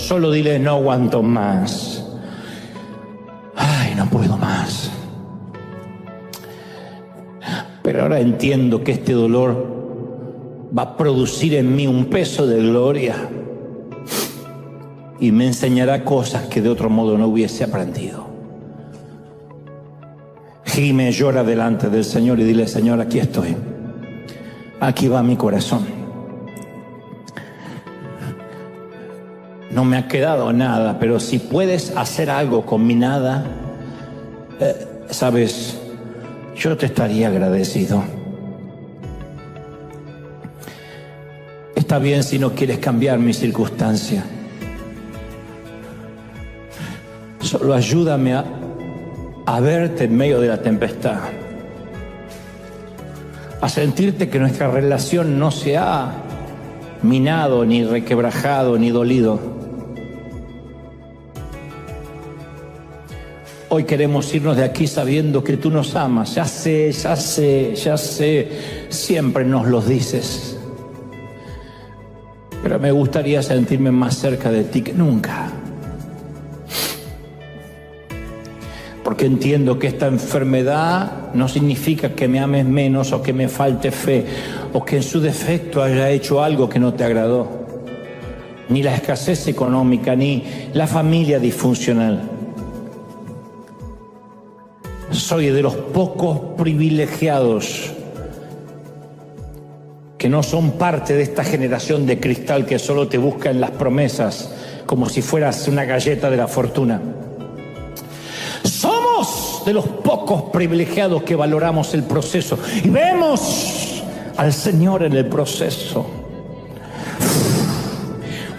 Solo dile: no aguanto más. Ay, no puedo más. Pero ahora entiendo que este dolor va a producir en mí un peso de gloria y me enseñará cosas que de otro modo no hubiese aprendido. Gime, llora delante del Señor y dile: Señor, aquí estoy. Aquí va mi corazón. No me ha quedado nada, pero si puedes hacer algo con mi nada, sabes, yo te estaría agradecido. Está bien si no quieres cambiar mi circunstancia. Solo ayúdame a verte en medio de la tempestad, a sentirte que nuestra relación no se ha minado, ni requebrajado, ni dolido. Hoy queremos irnos de aquí sabiendo que tú nos amas. Ya sé, siempre nos lo dices. Pero me gustaría sentirme más cerca de ti que nunca. Porque entiendo que esta enfermedad no significa que me ames menos o que me falte fe o que en su defecto haya hecho algo que no te agradó. Ni la escasez económica, ni la familia disfuncional. Soy de los pocos privilegiados que no son parte de esta generación de cristal que solo te busca en las promesas como si fueras una galleta de la fortuna. Somos de los pocos privilegiados que valoramos el proceso y vemos al Señor en el proceso.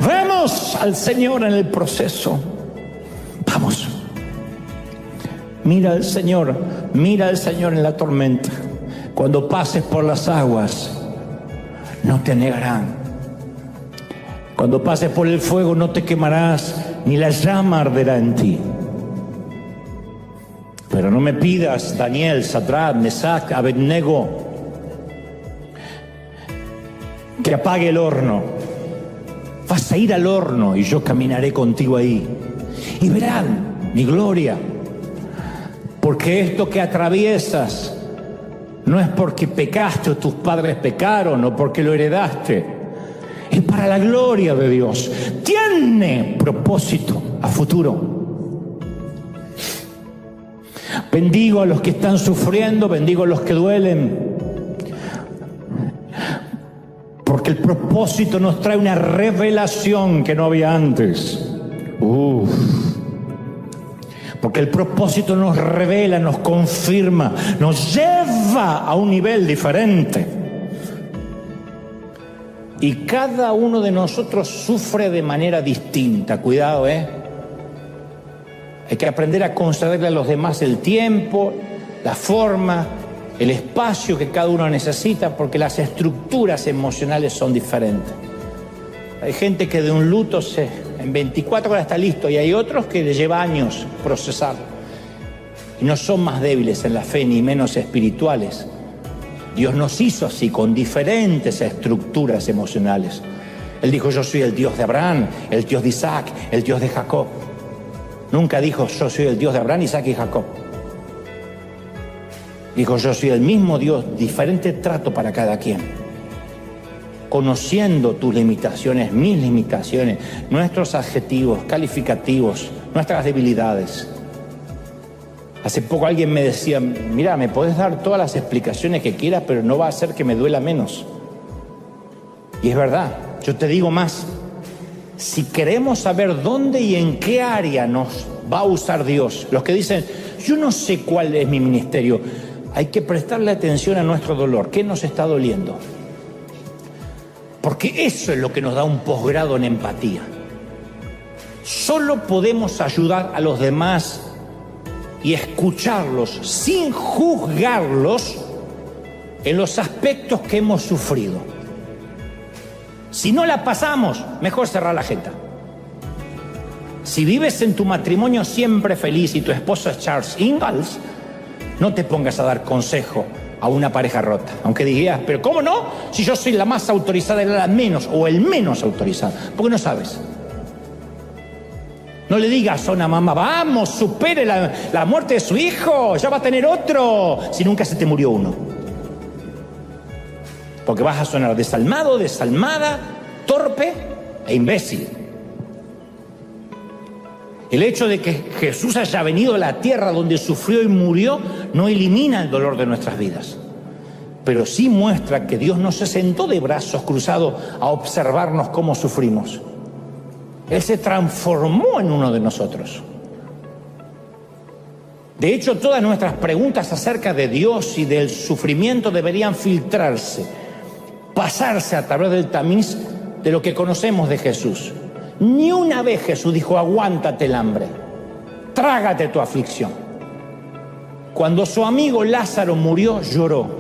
Vemos al Señor en el proceso. Vamos. Mira al Señor en la tormenta. Cuando pases por las aguas, no te negarán. Cuando pases por el fuego, no te quemarás, ni la llama arderá en ti. Pero no me pidas, Daniel, Sadrach, Mesach, Abednego, que apague el horno. Vas a ir al horno y yo caminaré contigo ahí. Y verán mi gloria. Porque esto que atraviesas no es porque pecaste o tus padres pecaron o porque lo heredaste. Es para la gloria de Dios. Tiene propósito a futuro. Bendigo a los que están sufriendo, bendigo a los que duelen. Porque el propósito nos trae una revelación que no había antes. Porque el propósito nos revela, nos confirma, nos lleva a un nivel diferente. Y cada uno de nosotros sufre de manera distinta. Cuidado, Hay que aprender a concederle a los demás el tiempo, la forma, el espacio que cada uno necesita, porque las estructuras emocionales son diferentes. Hay gente que de un luto en 24 horas está listo y hay otros que le lleva años procesarlo. Y no son más débiles en la fe ni menos espirituales. Dios nos hizo así, con diferentes estructuras emocionales. Él dijo: yo soy el Dios de Abraham, el Dios de Isaac, el Dios de Jacob. Nunca dijo: yo soy el Dios de Abraham, Isaac y Jacob. Dijo: yo soy el mismo Dios, diferente trato para cada quien. Conociendo tus limitaciones, mis limitaciones, nuestros adjetivos, calificativos, nuestras debilidades. Hace poco alguien me decía: mira, me podés dar todas las explicaciones que quieras, pero no va a hacer que me duela menos. Y es verdad. Yo te digo más. Si queremos saber dónde y en qué área nos va a usar Dios, los que dicen: yo no sé cuál es mi ministerio, hay que prestarle atención a nuestro dolor. ¿Qué nos está doliendo? Porque eso es lo que nos da un posgrado en empatía. Solo podemos ayudar a los demás y escucharlos sin juzgarlos en los aspectos que hemos sufrido. Si no la pasamos, mejor cerrar la jeta. Si vives en tu matrimonio siempre feliz y tu esposo es Charles Ingalls, no te pongas a dar consejo a una pareja rota. Aunque digas: pero ¿cómo no? Si yo soy la más autorizada, la menos o el menos autorizado. Porque no sabes. No le digas a una mamá, vamos, supere la muerte de su hijo, ya va a tener otro, si nunca se te murió uno. Porque vas a sonar desalmado, desalmada, torpe e imbécil. El hecho de que Jesús haya venido a la tierra donde sufrió y murió no elimina el dolor de nuestras vidas, pero sí muestra que Dios no se sentó de brazos cruzados a observarnos cómo sufrimos. Él se transformó en uno de nosotros. De hecho, todas nuestras preguntas acerca de Dios y del sufrimiento deberían filtrarse, pasarse a través del tamiz de lo que conocemos de Jesús. Ni una vez Jesús dijo, aguántate el hambre, trágate tu aflicción. Cuando su amigo Lázaro murió, lloró.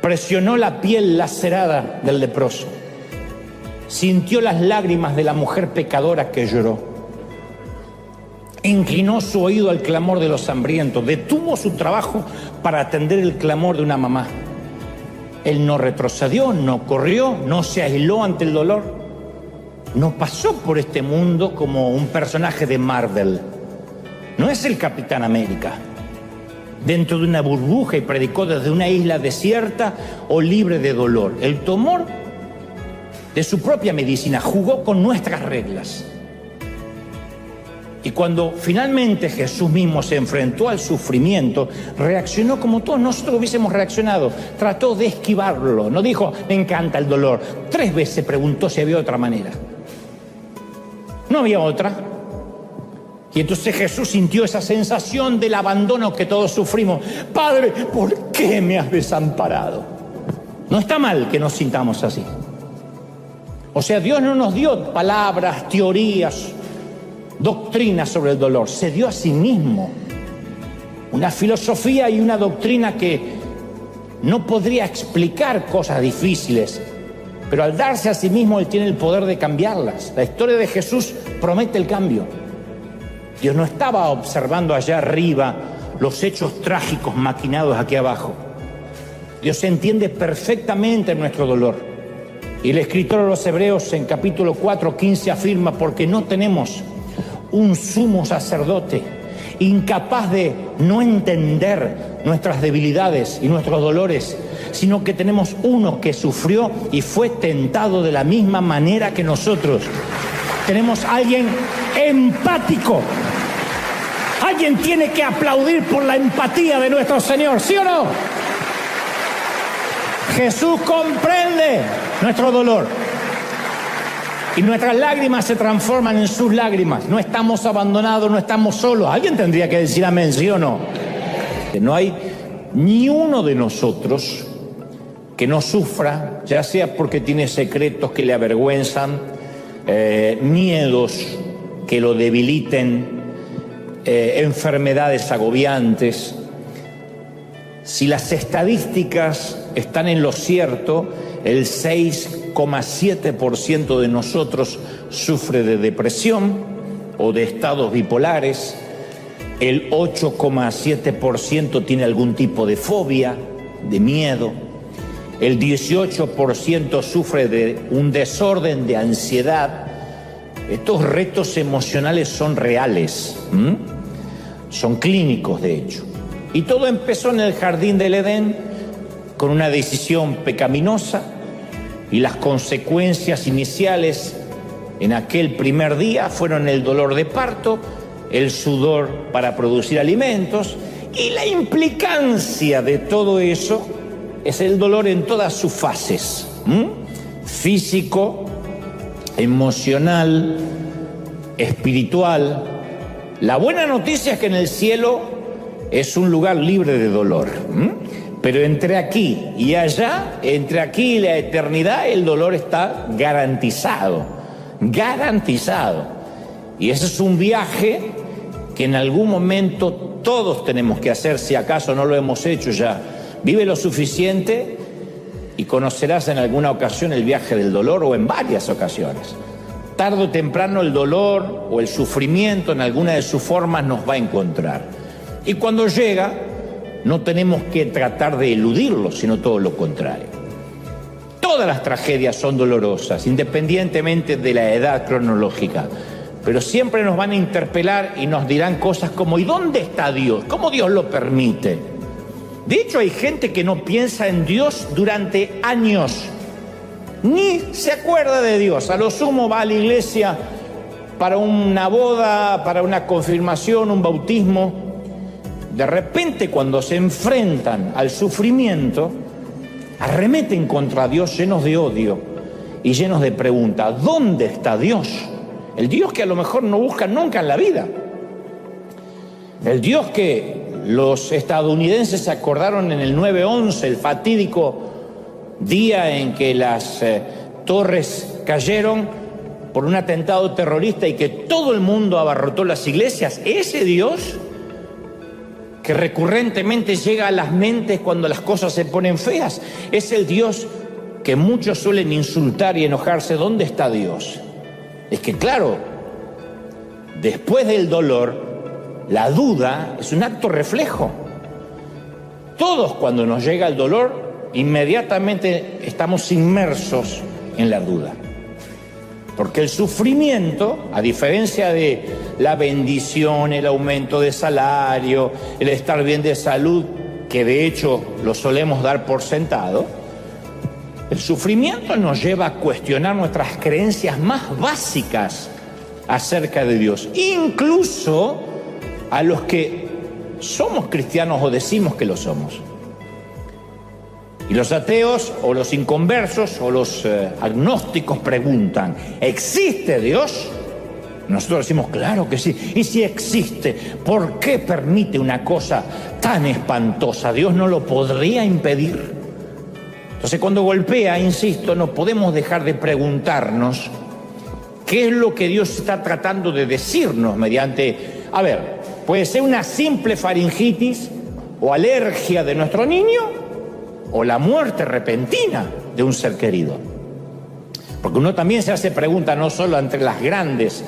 Presionó la piel lacerada del leproso. Sintió las lágrimas de la mujer pecadora que lloró. Inclinó su oído al clamor de los hambrientos. Detuvo su trabajo para atender el clamor de una mamá. Él no retrocedió, no corrió, no se aisló ante el dolor. No pasó por este mundo como un personaje de Marvel. No es el Capitán América, dentro de una burbuja y predicó desde una isla desierta o libre de dolor. Él tomó de su propia medicina, jugó con nuestras reglas. Y cuando finalmente Jesús mismo se enfrentó al sufrimiento, reaccionó como todos nosotros hubiésemos reaccionado. Trató de esquivarlo, no dijo, me encanta el dolor. 3 veces preguntó si había otra manera. No había otra. Y entonces Jesús sintió esa sensación del abandono que todos sufrimos. Padre, ¿por qué me has desamparado? No está mal que nos sintamos así. O sea, Dios no nos dio palabras, teorías, doctrinas sobre el dolor. Se dio a sí mismo una filosofía y una doctrina que no podría explicar cosas difíciles, pero al darse a sí mismo Él tiene el poder de cambiarlas. La historia de Jesús promete el cambio. Dios no estaba observando allá arriba los hechos trágicos maquinados aquí abajo. Dios entiende perfectamente nuestro dolor. Y el escritor de los Hebreos en capítulo 4:15 afirma, porque no tenemos un sumo sacerdote incapaz de no entender nuestras debilidades y nuestros dolores, sino que tenemos uno que sufrió y fue tentado de la misma manera que nosotros. Tenemos a alguien empático. Alguien tiene que aplaudir por la empatía de nuestro Señor, ¿sí o no? Jesús comprende nuestro dolor y nuestras lágrimas se transforman en sus lágrimas. No estamos abandonados, no estamos solos. Alguien tendría que decir amén, ¿sí o no? No hay ni uno de nosotros que no sufra, ya sea porque tiene secretos que le avergüenzan, miedos que lo debiliten, enfermedades agobiantes. Si las estadísticas están en lo cierto, el 6,7% de nosotros sufre de depresión o de estados bipolares, el 8,7% tiene algún tipo de fobia, de miedo, el 18% sufre de un desorden de ansiedad. Estos retos emocionales son reales, son clínicos de hecho. Y todo empezó en el jardín del Edén con una decisión pecaminosa y las consecuencias iniciales en aquel primer día fueron el dolor de parto, el sudor para producir alimentos y la implicancia de todo eso es el dolor en todas sus fases, físico, emocional, espiritual. La buena noticia es que en el cielo es un lugar libre de dolor. Pero entre aquí y allá, entre aquí y la eternidad, el dolor está garantizado. Garantizado. Y ese es un viaje que en algún momento todos tenemos que hacer, si acaso no lo hemos hecho ya. Vive lo suficiente y conocerás en alguna ocasión el viaje del dolor o en varias ocasiones. Tarde o temprano el dolor o el sufrimiento en alguna de sus formas nos va a encontrar. Y cuando llega, no tenemos que tratar de eludirlo, sino todo lo contrario. Todas las tragedias son dolorosas, independientemente de la edad cronológica, pero siempre nos van a interpelar y nos dirán cosas como ¿y dónde está Dios? ¿Cómo Dios lo permite? De hecho, hay gente que no piensa en Dios durante años, ni se acuerda de Dios. A lo sumo va a la iglesia para una boda, para una confirmación, un bautismo. De repente, cuando se enfrentan al sufrimiento, arremeten contra Dios llenos de odio y llenos de preguntas. ¿Dónde está Dios? El Dios que a lo mejor no buscan nunca en la vida. El Dios que los estadounidenses se acordaron en el 9/11, el fatídico día en que las torres cayeron por un atentado terrorista y que todo el mundo abarrotó las iglesias. Ese Dios que recurrentemente llega a las mentes cuando las cosas se ponen feas, es el Dios que muchos suelen insultar y enojarse. ¿Dónde está Dios? Es que claro, después del dolor, la duda es un acto reflejo. Todos, cuando nos llega el dolor, inmediatamente estamos inmersos en la duda. Porque el sufrimiento, a diferencia de la bendición, el aumento de salario, el estar bien de salud, que de hecho lo solemos dar por sentado, el sufrimiento nos lleva a cuestionar nuestras creencias más básicas acerca de Dios, incluso a los que somos cristianos o decimos que lo somos. Y los ateos o los inconversos o los agnósticos preguntan, ¿existe Dios? Nosotros decimos, claro que sí. Y si existe, ¿por qué permite una cosa tan espantosa? ¿Dios no lo podría impedir? Entonces, cuando golpea, insisto, no podemos dejar de preguntarnos qué es lo que Dios está tratando de decirnos mediante, puede ser una simple faringitis o alergia de nuestro niño o la muerte repentina de un ser querido. Porque uno también se hace preguntas no solo entre las grandes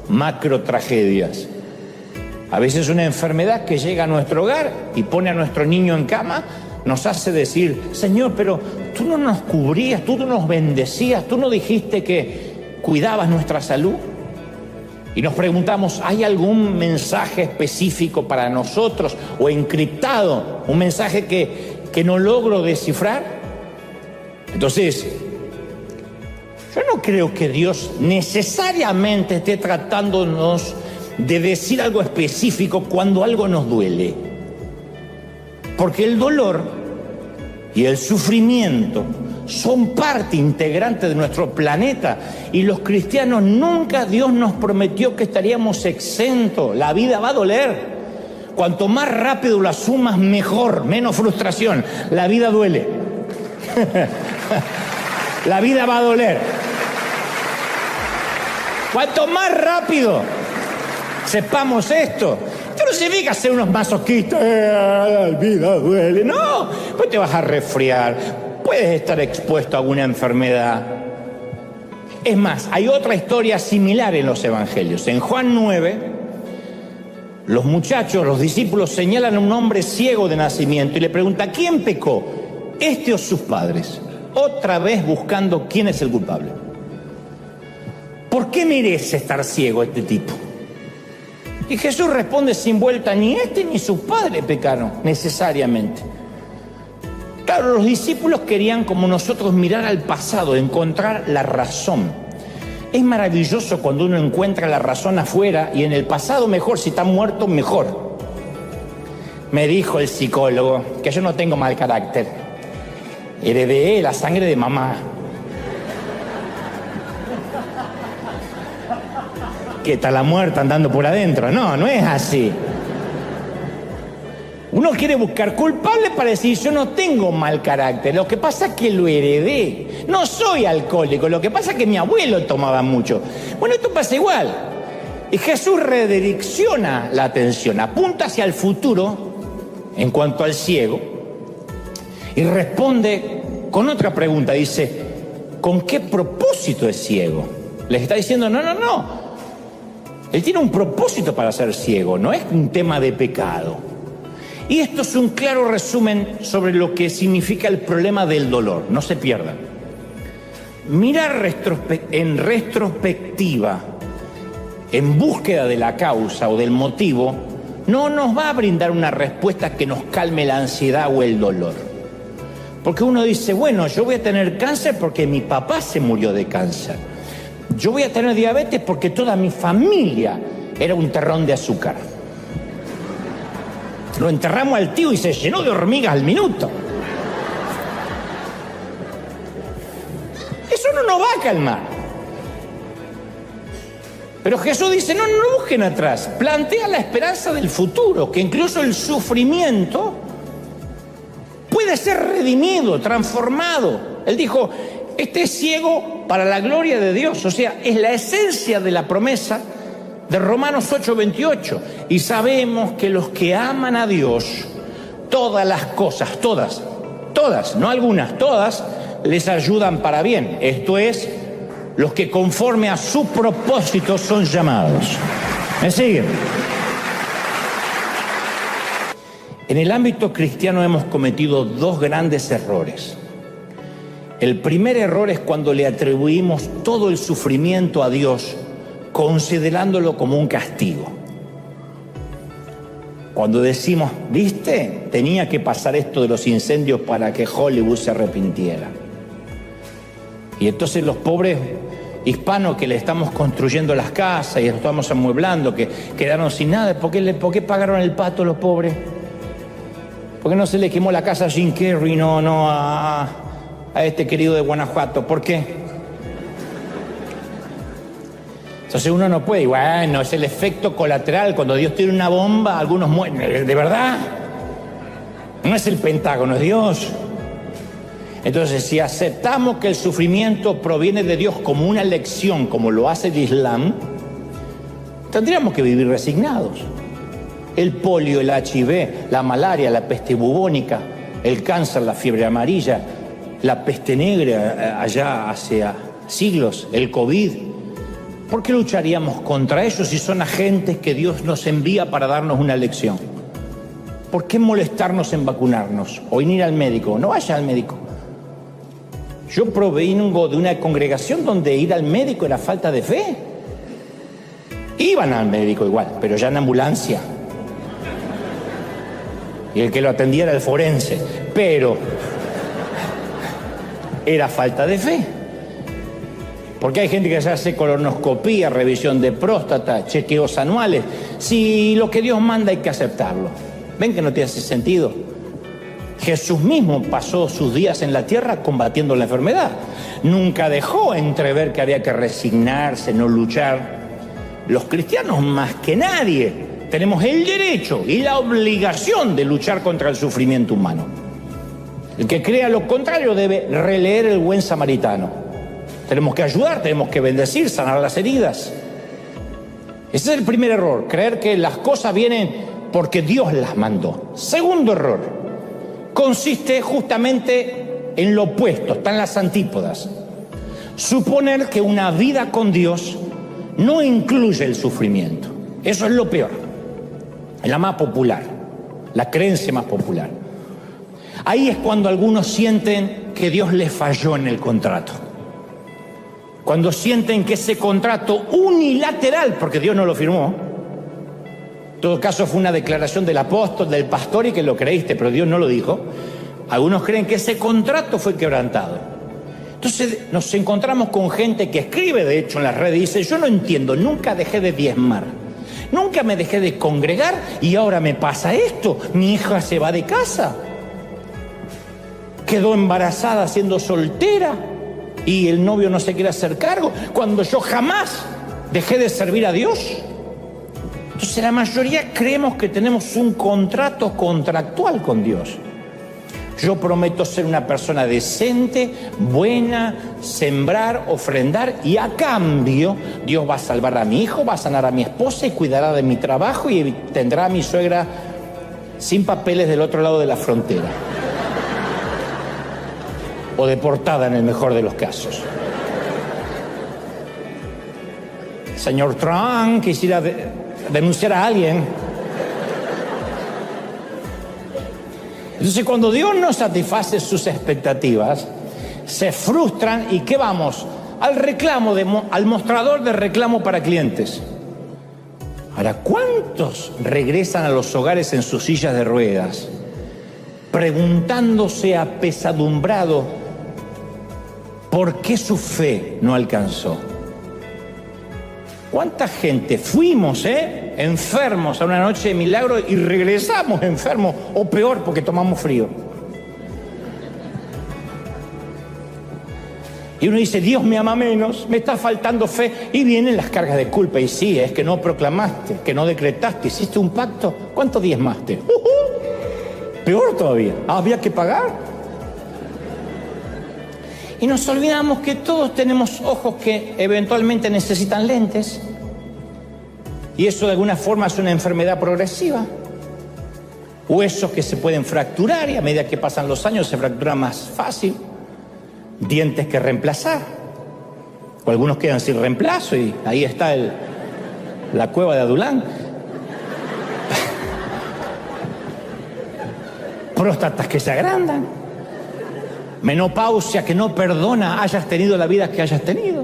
macro tragedias. A veces una enfermedad que llega a nuestro hogar y pone a nuestro niño en cama nos hace decir, Señor, pero tú no nos cubrías, tú no nos bendecías, tú no dijiste que cuidabas nuestra salud. Y nos preguntamos, ¿hay algún mensaje específico para nosotros o encriptado? Un mensaje que no logro descifrar. Entonces, yo no creo que Dios necesariamente esté tratándonos de decir algo específico cuando algo nos duele. Porque el dolor y el sufrimiento son parte integrante de nuestro planeta y los cristianos nunca Dios nos prometió que estaríamos exentos. La vida va a doler. Cuanto más rápido lo asumas, mejor, menos frustración. La vida duele. La vida va a doler. Cuanto más rápido sepamos esto, esto no significa ser unos masoquistas. La vida duele. No, pues te vas a resfriar, puedes estar expuesto a alguna enfermedad. Es más, hay otra historia similar en los evangelios. En Juan 9, los muchachos, los discípulos señalan a un hombre ciego de nacimiento y le preguntan, ¿quién pecó? ¿Este o sus padres? Otra vez buscando quién es el culpable. ¿Por qué merece estar ciego este tipo? Y Jesús responde sin vuelta, ni este ni sus padres pecaron necesariamente. Claro, los discípulos querían, como nosotros, mirar al pasado, encontrar la razón. Es maravilloso cuando uno encuentra la razón afuera y en el pasado mejor, si está muerto, mejor. Me dijo el psicólogo que yo no tengo mal carácter. Heredé la sangre de mamá. ¿Qué está la muerta andando por adentro? No, no es así. Uno quiere buscar culpable para decir, yo no tengo mal carácter, lo que pasa es que lo heredé. No soy alcohólico, lo que pasa es que mi abuelo tomaba mucho. Bueno, esto pasa igual. Y Jesús redirecciona la atención, apunta hacia el futuro en cuanto al ciego y responde con otra pregunta. Dice, ¿con qué propósito es ciego? Les está diciendo, no. Él tiene un propósito para ser ciego, no es un tema de pecado. Y esto es un claro resumen sobre lo que significa el problema del dolor. No se pierdan. Mirar en retrospectiva en búsqueda de la causa o del motivo, no nos va a brindar una respuesta que nos calme la ansiedad o el dolor. Porque uno dice, bueno, yo voy a tener cáncer porque mi papá se murió de cáncer. Yo voy a tener diabetes porque toda mi familia era un terrón de azúcar. Lo enterramos al tío y se llenó de hormigas al minuto. Eso no nos va a calmar. Pero Jesús dice, no busquen atrás, plantea la esperanza del futuro, que incluso el sufrimiento puede ser redimido, transformado. Él dijo, este es ciego para la gloria de Dios. O sea, es la esencia de la promesa de Romanos 8:28. Y sabemos que los que aman a Dios, todas las cosas, todas, no algunas, todas, les ayudan para bien. Esto es, los que conforme a su propósito son llamados. ¿Me siguen? En el ámbito cristiano hemos cometido dos grandes errores. El primer error es cuando le atribuimos todo el sufrimiento a Dios, considerándolo como un castigo. Cuando decimos, ¿viste? Tenía que pasar esto de los incendios para que Hollywood se arrepintiera. Y entonces los pobres hispanos que le estamos construyendo las casas y los estamos amueblando, que quedaron sin nada, ¿por qué pagaron el pato los pobres? ¿Por qué no se le quemó la casa a Jim Carrey, no a este querido de Guanajuato? ¿Por qué? Entonces uno no puede, bueno, es el efecto colateral. Cuando Dios tiene una bomba, algunos mueren. ¿De verdad? No es el Pentágono, es Dios. Entonces, si aceptamos que el sufrimiento proviene de Dios como una lección, como lo hace el Islam, tendríamos que vivir resignados. El polio, el HIV, la malaria, la peste bubónica, el cáncer, la fiebre amarilla, la peste negra allá hace siglos, el COVID. ¿Por qué lucharíamos contra ellos si son agentes que Dios nos envía para darnos una lección? ¿Por qué molestarnos en vacunarnos o en ir al médico? No vaya al médico. Yo provengo de una congregación donde ir al médico era falta de fe. Iban al médico igual, pero ya en ambulancia. Y el que lo atendía era el forense, pero era falta de fe. Porque hay gente que se hace colonoscopía, revisión de próstata, chequeos anuales. Si lo que Dios manda hay que aceptarlo. ¿Ven que no te hace sentido? Jesús mismo pasó sus días en la tierra combatiendo la enfermedad. Nunca dejó entrever que había que resignarse, no luchar. Los cristianos, más que nadie, tenemos el derecho y la obligación de luchar contra el sufrimiento humano. El que crea lo contrario debe releer el Buen Samaritano. Tenemos que ayudar, tenemos que bendecir, sanar las heridas. Ese es el primer error, creer que las cosas vienen porque Dios las mandó. Segundo error, consiste justamente en lo opuesto, están las antípodas. Suponer que una vida con Dios no incluye el sufrimiento. Eso es lo peor, es la más popular, la creencia más popular. Ahí es cuando algunos sienten que Dios les falló en el contrato. Cuando sienten que ese contrato unilateral, porque Dios no lo firmó, en todo caso fue una declaración del apóstol, del pastor y que lo creíste, pero Dios no lo dijo. Algunos creen que ese contrato fue quebrantado. Entonces nos encontramos con gente que escribe, de hecho, en las redes y dice, yo no entiendo, nunca dejé de diezmar, nunca me dejé de congregar y ahora me pasa esto, mi hija se va de casa, quedó embarazada siendo soltera y el novio no se quiere hacer cargo, cuando yo jamás dejé de servir a Dios. Entonces la mayoría creemos que tenemos un contrato contractual con Dios. Yo prometo ser una persona decente, buena, sembrar, ofrendar y a cambio Dios va a salvar a mi hijo, va a sanar a mi esposa y cuidará de mi trabajo y tendrá a mi suegra sin papeles del otro lado de la frontera. O deportada en el mejor de los casos. Señor Trump quisiera denunciar a alguien. Entonces cuando Dios no satisface sus expectativas, se frustran y ¿qué vamos? Al reclamo, al mostrador de reclamo para clientes. Ahora, ¿cuántos regresan a los hogares en sus sillas de ruedas, preguntándose apesadumbrado por qué su fe no alcanzó? ¿Cuánta gente fuimos, enfermos a una noche de milagro y regresamos enfermos, o peor, porque tomamos frío? Y uno dice, Dios me ama menos, me está faltando fe, y vienen las cargas de culpa. Y sí, es que no proclamaste, que no decretaste, hiciste un pacto, ¿cuánto diezmaste? Peor todavía, había que pagar. Y nos olvidamos que todos tenemos ojos que eventualmente necesitan lentes, y eso de alguna forma es una enfermedad progresiva. Huesos que se pueden fracturar y a medida que pasan los años se fractura más fácil. Dientes que reemplazar, o algunos quedan sin reemplazo y ahí está la cueva de Adulán. Próstatas que se agrandan, menopausia que no perdona hayas tenido la vida que hayas tenido.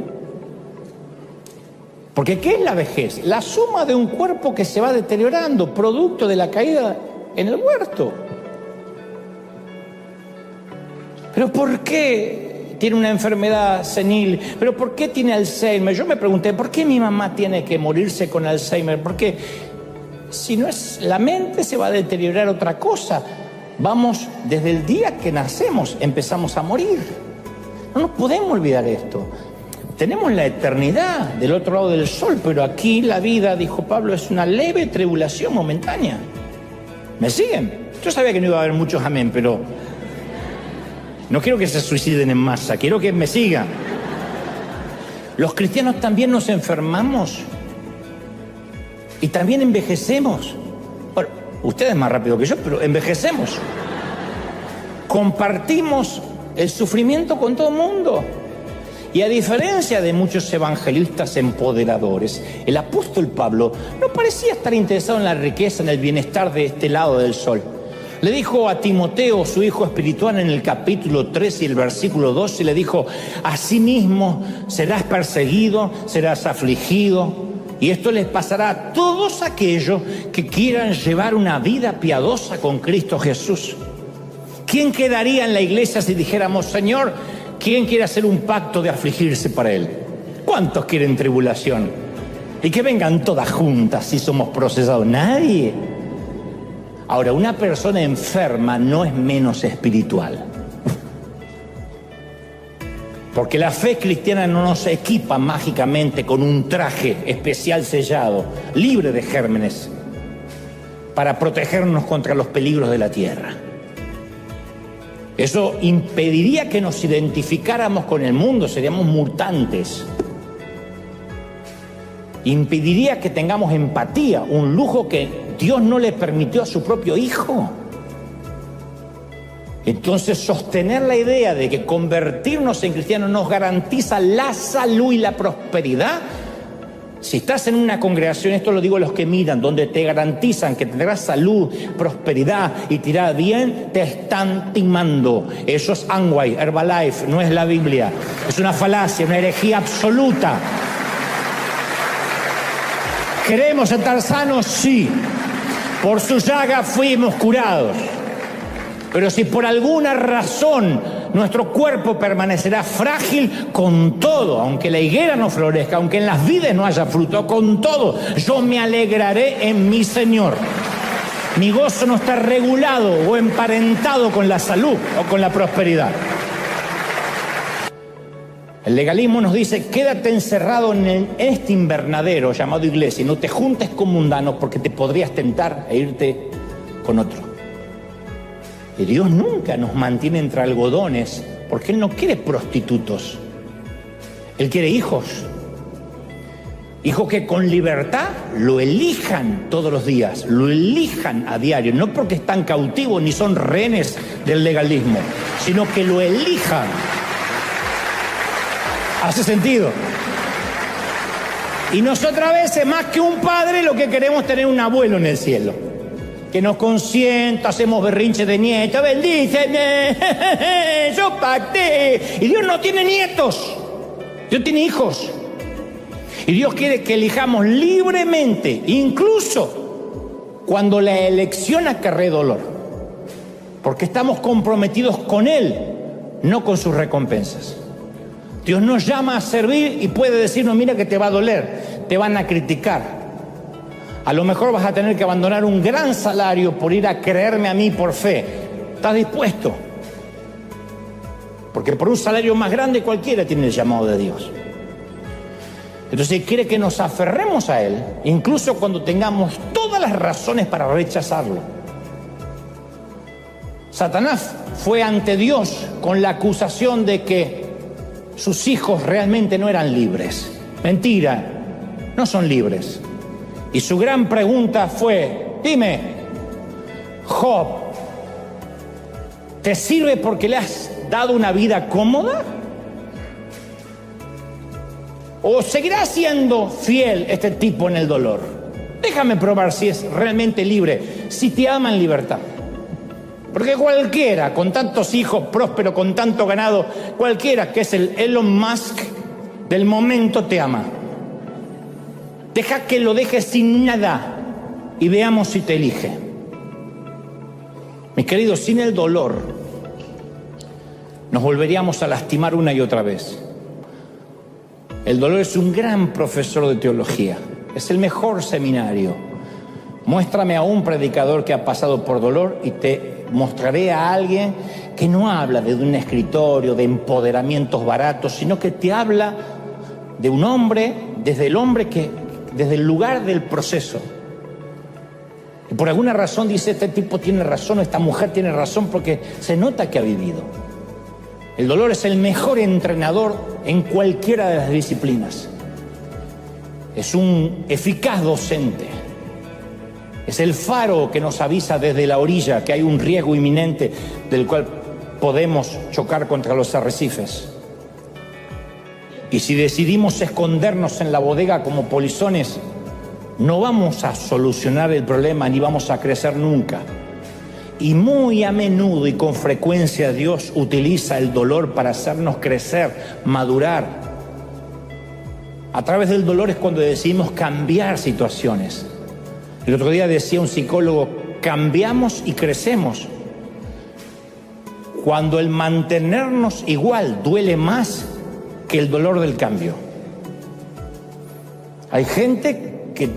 Porque ¿qué es la vejez? La suma de un cuerpo que se va deteriorando, producto de la caída en el huerto. ¿Pero por qué tiene una enfermedad senil? ¿Pero por qué tiene Alzheimer? Yo me pregunté, ¿por qué mi mamá tiene que morirse con Alzheimer? Porque si no es la mente, se va a deteriorar otra cosa. Vamos, desde el día que nacemos, empezamos a morir. No nos podemos olvidar esto. Tenemos la eternidad del otro lado del sol, pero aquí la vida, dijo Pablo, es una leve tribulación momentánea. ¿Me siguen? Yo sabía que no iba a haber muchos amén, pero no quiero que se suiciden en masa, quiero que me sigan. Los cristianos también nos enfermamos y también envejecemos. Bueno, ustedes más rápido que yo, pero envejecemos. Compartimos el sufrimiento con todo el mundo. Y a diferencia de muchos evangelistas empoderadores, el apóstol Pablo no parecía estar interesado en la riqueza, en el bienestar de este lado del sol. Le dijo a Timoteo, su hijo espiritual, en el capítulo 3 y el versículo 12, le dijo, asimismo serás perseguido, serás afligido, y esto les pasará a todos aquellos que quieran llevar una vida piadosa con Cristo Jesús. ¿Quién quedaría en la iglesia si dijéramos, Señor, quién quiere hacer un pacto de afligirse para Él? ¿Cuántos quieren tribulación? Y que vengan todas juntas si somos procesados. Nadie. Ahora, una persona enferma no es menos espiritual. Porque la fe cristiana no nos equipa mágicamente con un traje especial sellado, libre de gérmenes, para protegernos contra los peligros de la tierra. Eso impediría que nos identificáramos con el mundo, seríamos mutantes. Impediría que tengamos empatía, un lujo que Dios no le permitió a su propio Hijo. Entonces, sostener la idea de que convertirnos en cristianos nos garantiza la salud y la prosperidad. Si estás en una congregación, esto lo digo a los que miran, donde te garantizan que tendrás salud, prosperidad y te irá bien, te están timando. Eso es Amway, Herbalife, no es la Biblia. Es una falacia, una herejía absoluta. ¿Queremos estar sanos? Sí. Por su llaga fuimos curados. Pero si por alguna razón nuestro cuerpo permanecerá frágil, con todo, aunque la higuera no florezca, aunque en las vides no haya fruto, con todo, yo me alegraré en mi Señor. Mi gozo no está regulado o emparentado con la salud o con la prosperidad. El legalismo nos dice, quédate encerrado en este invernadero llamado iglesia y no te juntes con mundanos porque te podrías tentar e irte con otro. Y Dios nunca nos mantiene entre algodones porque Él no quiere prostitutos. Él quiere hijos. Hijos que con libertad lo elijan todos los días, lo elijan a diario, no porque están cautivos ni son rehenes del legalismo, sino que lo elijan. ¿Hace sentido? Y nosotros a veces, más que un padre, lo que queremos es tener un abuelo en el cielo. Que nos consienta, hacemos berrinches de nietos, bendíceme, yo pacté. Y Dios no tiene nietos, Dios tiene hijos. Y Dios quiere que elijamos libremente, incluso cuando la elección acarrea dolor, porque estamos comprometidos con Él, no con sus recompensas. Dios nos llama a servir y puede decirnos, mira que te va a doler, te van a criticar. A lo mejor vas a tener que abandonar un gran salario por ir a creerme a mí por fe. ¿Estás dispuesto? Porque por un salario más grande cualquiera tiene el llamado de Dios. Entonces quiere que nos aferremos a Él, incluso cuando tengamos todas las razones para rechazarlo. Satanás fue ante Dios con la acusación de que sus hijos realmente no eran libres. Mentira, no son libres. Y su gran pregunta fue, dime, Job, ¿te sirve porque le has dado una vida cómoda? ¿O seguirá siendo fiel este tipo en el dolor? Déjame probar si es realmente libre, si te ama en libertad. Porque cualquiera, con tantos hijos, próspero, con tanto ganado, cualquiera que es el Elon Musk del momento te ama. Deja que lo dejes sin nada y veamos si te elige. Mis queridos, sin el dolor nos volveríamos a lastimar una y otra vez. El dolor es un gran profesor de teología, es el mejor seminario. Muéstrame a un predicador que ha pasado por dolor y te mostraré a alguien que no habla de un escritorio, de empoderamientos baratos, sino que te habla de un hombre, desde el lugar del proceso. Y por alguna razón dice, este tipo tiene razón, esta mujer tiene razón, porque se nota que ha vivido. El dolor es el mejor entrenador en cualquiera de las disciplinas. Es un eficaz docente. Es el faro que nos avisa desde la orilla que hay un riesgo inminente del cual podemos chocar contra los arrecifes. Y si decidimos escondernos en la bodega como polizones, no vamos a solucionar el problema ni vamos a crecer nunca. Y muy a menudo y con frecuencia Dios utiliza el dolor para hacernos crecer, madurar. A través del dolor es cuando decidimos cambiar situaciones. El otro día decía un psicólogo, cambiamos y crecemos. Cuando el mantenernos igual duele más que el dolor del cambio. Hay gente que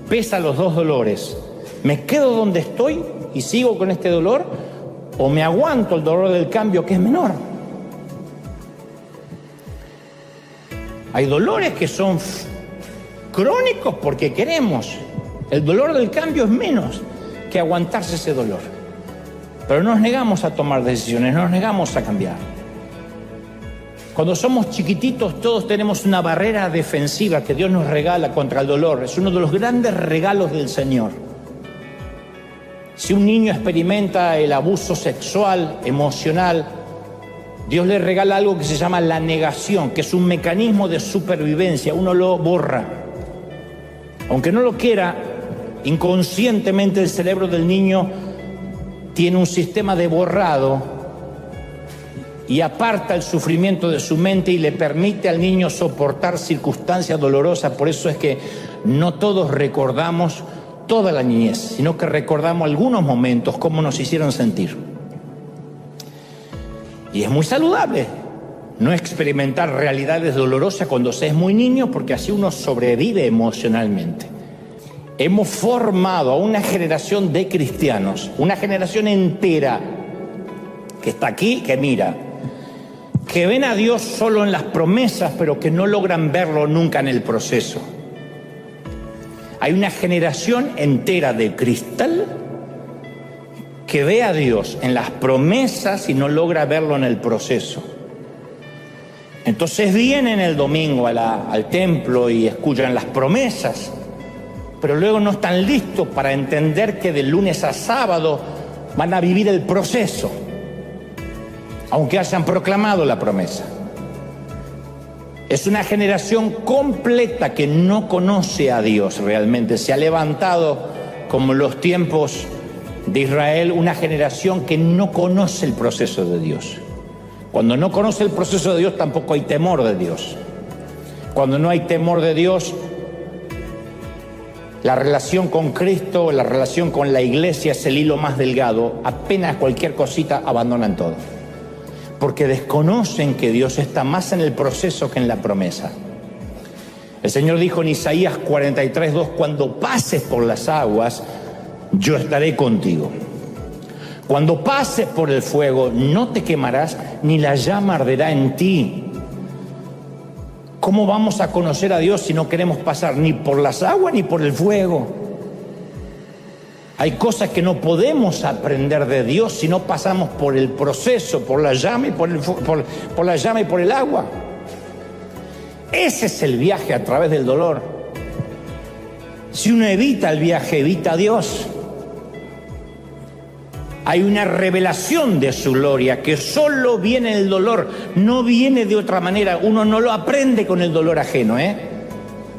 pesa los dos dolores. ¿Me quedo donde estoy y sigo con este dolor? ¿O me aguanto el dolor del cambio que es menor? Hay dolores que son crónicos porque queremos. El dolor del cambio es menos que aguantarse ese dolor. Pero nos negamos a tomar decisiones, nos negamos a cambiar. Cuando somos chiquititos todos tenemos una barrera defensiva que Dios nos regala contra el dolor. Es uno de los grandes regalos del Señor. Si un niño experimenta el abuso sexual, emocional, Dios le regala algo que se llama la negación, que es un mecanismo de supervivencia. Uno lo borra. Aunque no lo quiera, inconscientemente el cerebro del niño tiene un sistema de borrado y aparta el sufrimiento de su mente y le permite al niño soportar circunstancias dolorosas. Por eso es que no todos recordamos toda la niñez, sino que recordamos algunos momentos, cómo nos hicieron sentir. Y es muy saludable no experimentar realidades dolorosas cuando se es muy niño, porque así uno sobrevive emocionalmente. Hemos formado a una generación de cristianos, una generación entera que está aquí, que mira, que ven a Dios solo en las promesas, pero que no logran verlo nunca en el proceso. Hay una generación entera de cristal que ve a Dios en las promesas y no logra verlo en el proceso. Entonces vienen el domingo al templo y escuchan las promesas, pero luego no están listos para entender que de lunes a sábado van a vivir el proceso, aunque hayan proclamado la promesa. Es una generación completa que no conoce a Dios realmente. Se ha levantado, como en los tiempos de Israel, una generación que no conoce el proceso de Dios. Cuando no conoce el proceso de Dios, tampoco hay temor de Dios. Cuando no hay temor de Dios, La relación con Cristo, la relación con la iglesia es el hilo más delgado. Apenas cualquier cosita abandonan todo. Porque desconocen que Dios está más en el proceso que en la promesa. El Señor dijo en Isaías 43:2, cuando pases por las aguas, yo estaré contigo. Cuando pases por el fuego, no te quemarás, ni la llama arderá en ti. ¿Cómo vamos a conocer a Dios si no queremos pasar ni por las aguas ni por el fuego? Hay cosas que no podemos aprender de Dios si no pasamos por el proceso, por la llama y por la llama y por el agua. Ese es el viaje a través del dolor. Si uno evita el viaje, evita a Dios. Hay una revelación de su gloria que solo viene el dolor, no viene de otra manera. Uno no lo aprende con el dolor ajeno,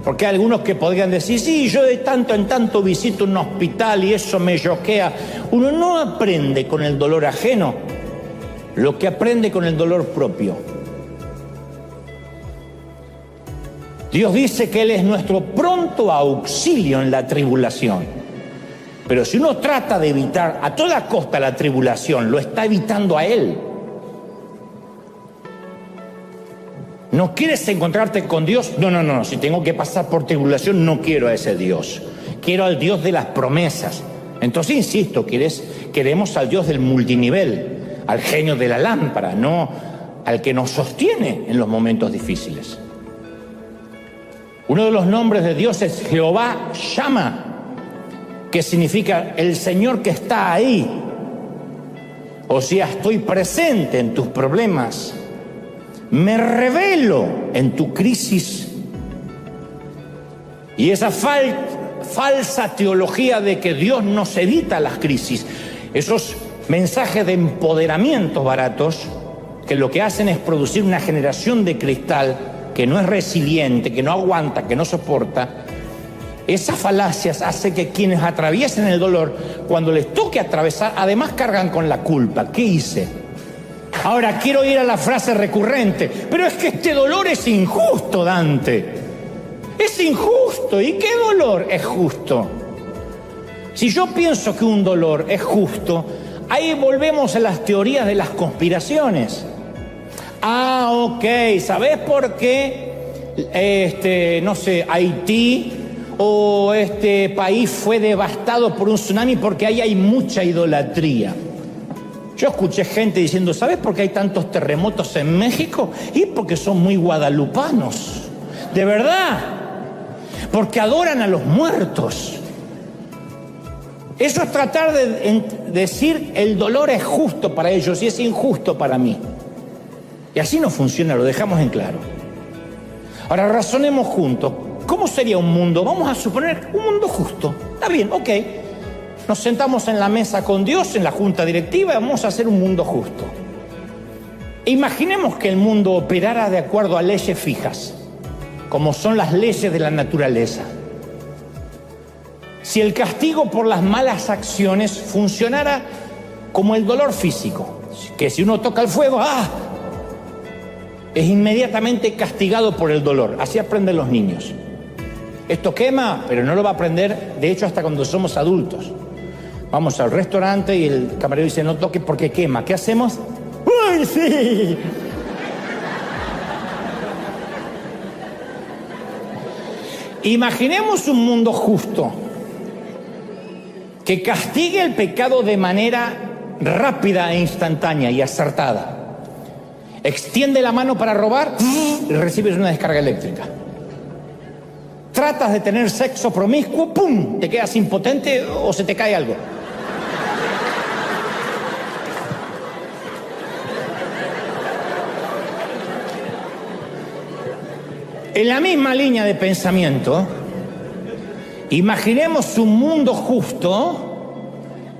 Porque hay algunos que podrían decir, sí, yo de tanto en tanto visito un hospital y eso me choquea. Uno no aprende con el dolor ajeno, lo que aprende con el dolor propio. Dios dice que Él es nuestro pronto auxilio en la tribulación. Pero si uno trata de evitar a toda costa la tribulación, lo está evitando a Él. ¿No quieres encontrarte con Dios? No. Si tengo que pasar por tribulación, no quiero a ese Dios. Quiero al Dios de las promesas. Entonces, insisto, queremos al Dios del multinivel, al genio de la lámpara, no al que nos sostiene en los momentos difíciles. Uno de los nombres de Dios es Jehová Shammah, que significa el Señor que está ahí. O sea, estoy presente en tus problemas. Me revelo en tu crisis. Y esa falsa teología de que Dios nos evita las crisis, esos mensajes de empoderamiento baratos, que lo que hacen es producir una generación de cristal que no es resiliente, que no aguanta, que no soporta. Esas falacias hacen que quienes atraviesen el dolor, cuando les toque atravesar, además cargan con la culpa. ¿Qué hice? Ahora quiero ir a la frase recurrente, pero es que este dolor es injusto, Dante. Es injusto. ¿Y qué dolor es justo? Si yo pienso que un dolor es justo, ahí volvemos a las teorías de las conspiraciones. Ok, ¿sabés por qué? No sé, Haití o este país fue devastado por un tsunami, porque ahí hay mucha idolatría. Yo escuché gente diciendo, ¿sabes por qué hay tantos terremotos en México? Y porque son muy guadalupanos. De verdad. Porque adoran a los muertos. Eso es tratar de decir el dolor es justo para ellos y es injusto para mí. Y así no funciona, lo dejamos en claro. Ahora razonemos juntos. ¿Cómo sería un mundo? Vamos a suponer un mundo justo. Está bien, ok. Nos sentamos en la mesa con Dios, en la junta directiva, y vamos a hacer un mundo justo. Imaginemos que el mundo operara de acuerdo a leyes fijas, como son las leyes de la naturaleza. Si el castigo por las malas acciones funcionara como el dolor físico, que si uno toca el fuego, es inmediatamente castigado por el dolor. Así aprenden los niños. Esto quema, pero no lo va a aprender, de hecho, hasta cuando somos adultos. Vamos al restaurante y el camarero dice, no toques porque quema. ¿Qué hacemos? ¡Uy, sí! Imaginemos un mundo justo, que castigue el pecado de manera rápida e instantánea y acertada. Extiende la mano para robar y recibes una descarga eléctrica. Tratas de tener sexo promiscuo, ¡pum!, te quedas impotente o se te cae algo. En la misma línea de pensamiento, imaginemos un mundo justo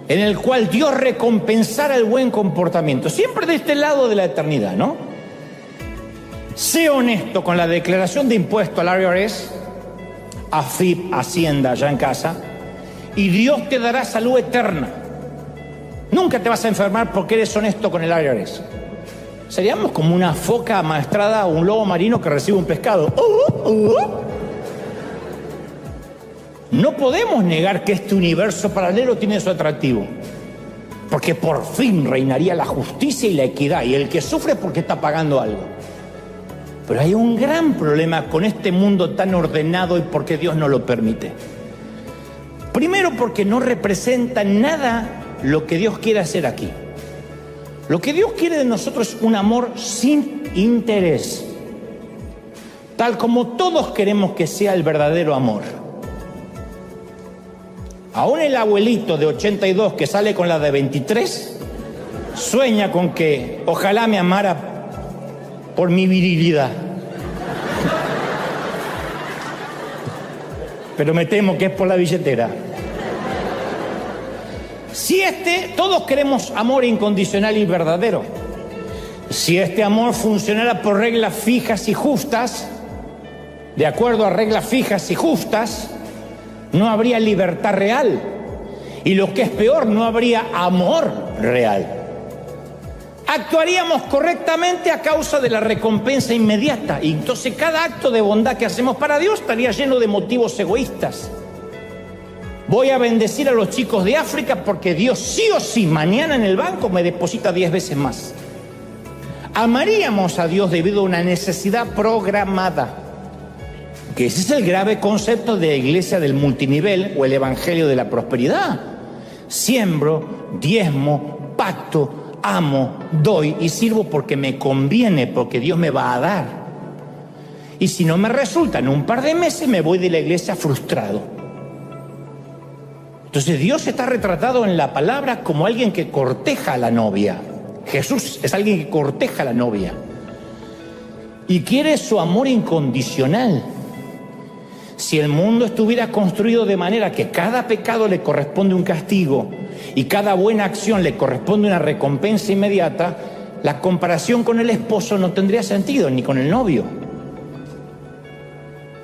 en el cual Dios recompensara el buen comportamiento, siempre de este lado de la eternidad, ¿no? Sé honesto con la declaración de impuesto al IRS, AFIP, Hacienda, allá en casa, y Dios te dará salud eterna. Nunca te vas a enfermar porque eres honesto con el IRS. Seríamos como una foca amaestrada o un lobo marino que recibe un pescado. No podemos negar que este universo paralelo tiene su atractivo, porque por fin reinaría la justicia y la equidad, y el que sufre es porque está pagando algo. Pero hay un gran problema con este mundo tan ordenado y porque Dios no lo permite. Primero, porque no representa nada lo que Dios quiere hacer aquí. Lo que Dios quiere de nosotros es un amor sin interés, tal como todos queremos que sea el verdadero amor. Aún el abuelito de 82 que sale con la de 23 sueña con que ojalá me amara por mi virilidad. Pero me temo que es por la billetera. Si todos queremos amor incondicional y verdadero. Si este amor funcionara por reglas fijas y justas, de acuerdo a reglas fijas y justas, no habría libertad real. Y lo que es peor, no habría amor real. Actuaríamos correctamente a causa de la recompensa inmediata. Y entonces cada acto de bondad que hacemos para Dios estaría lleno de motivos egoístas. Voy a bendecir a los chicos de África porque Dios sí o sí mañana en el banco me deposita 10 veces más. Amaríamos a Dios debido a una necesidad programada, que ese es el grave concepto de la iglesia del multinivel o el evangelio de la prosperidad. Siembro, diezmo, pacto, amo, doy y sirvo porque me conviene, porque Dios me va a dar. Y si no me resulta en un par de meses, me voy de la iglesia frustrado. Entonces Dios está retratado en la palabra como alguien que corteja a la novia. Jesús es alguien que corteja a la novia y quiere su amor incondicional. Si el mundo estuviera construido de manera que cada pecado le corresponde un castigo y cada buena acción le corresponde una recompensa inmediata, la comparación con el esposo no tendría sentido, ni con el novio.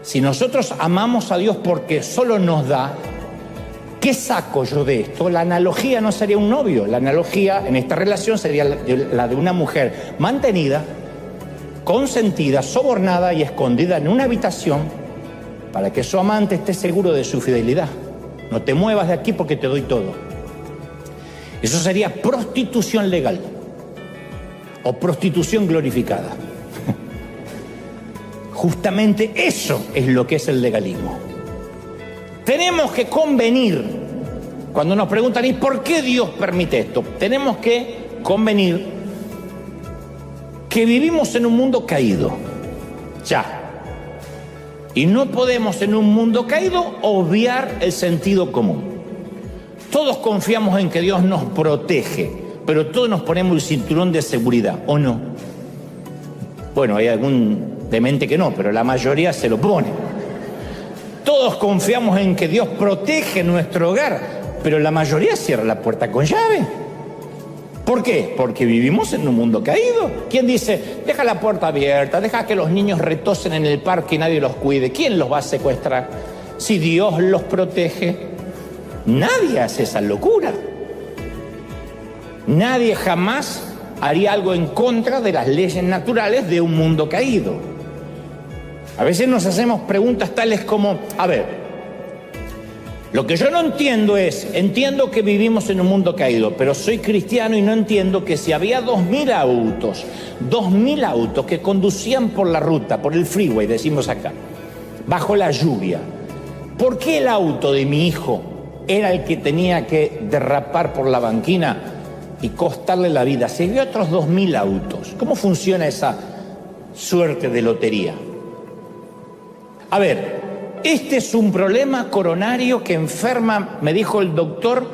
Si nosotros amamos a Dios porque solo nos da, ¿qué saco yo de esto? La analogía no sería un novio, la analogía en esta relación sería la de una mujer mantenida, consentida, sobornada y escondida en una habitación para que su amante esté seguro de su fidelidad. No te muevas de aquí porque te doy todo. Eso sería prostitución legal o prostitución glorificada. Justamente eso es lo que es el legalismo. Tenemos que convenir, cuando nos preguntan ¿y por qué Dios permite esto? Tenemos que convenir que vivimos en un mundo caído, ya. Y no podemos en un mundo caído obviar el sentido común. Todos confiamos en que Dios nos protege, pero todos nos ponemos el cinturón de seguridad, ¿o no? Bueno, hay algún demente que no, pero la mayoría se lo pone. Todos confiamos en que Dios protege nuestro hogar, pero la mayoría cierra la puerta con llave. ¿Por qué? Porque vivimos en un mundo caído. ¿Quién dice, deja la puerta abierta, deja que los niños retosen en el parque y nadie los cuide? ¿Quién los va a secuestrar? Si Dios los protege, nadie hace esa locura. Nadie jamás haría algo en contra de las leyes naturales de un mundo caído. A veces nos hacemos preguntas tales como, a ver, lo que yo no entiendo es, entiendo que vivimos en un mundo caído, pero soy cristiano y no entiendo que si había 2.000 autos que conducían por la ruta, por el freeway, decimos acá, bajo la lluvia, ¿por qué el auto de mi hijo era el que tenía que derrapar por la banquina y costarle la vida? Si había otros 2.000 autos, ¿cómo funciona esa suerte de lotería? A ver, este es un problema coronario que enferma, me dijo el doctor,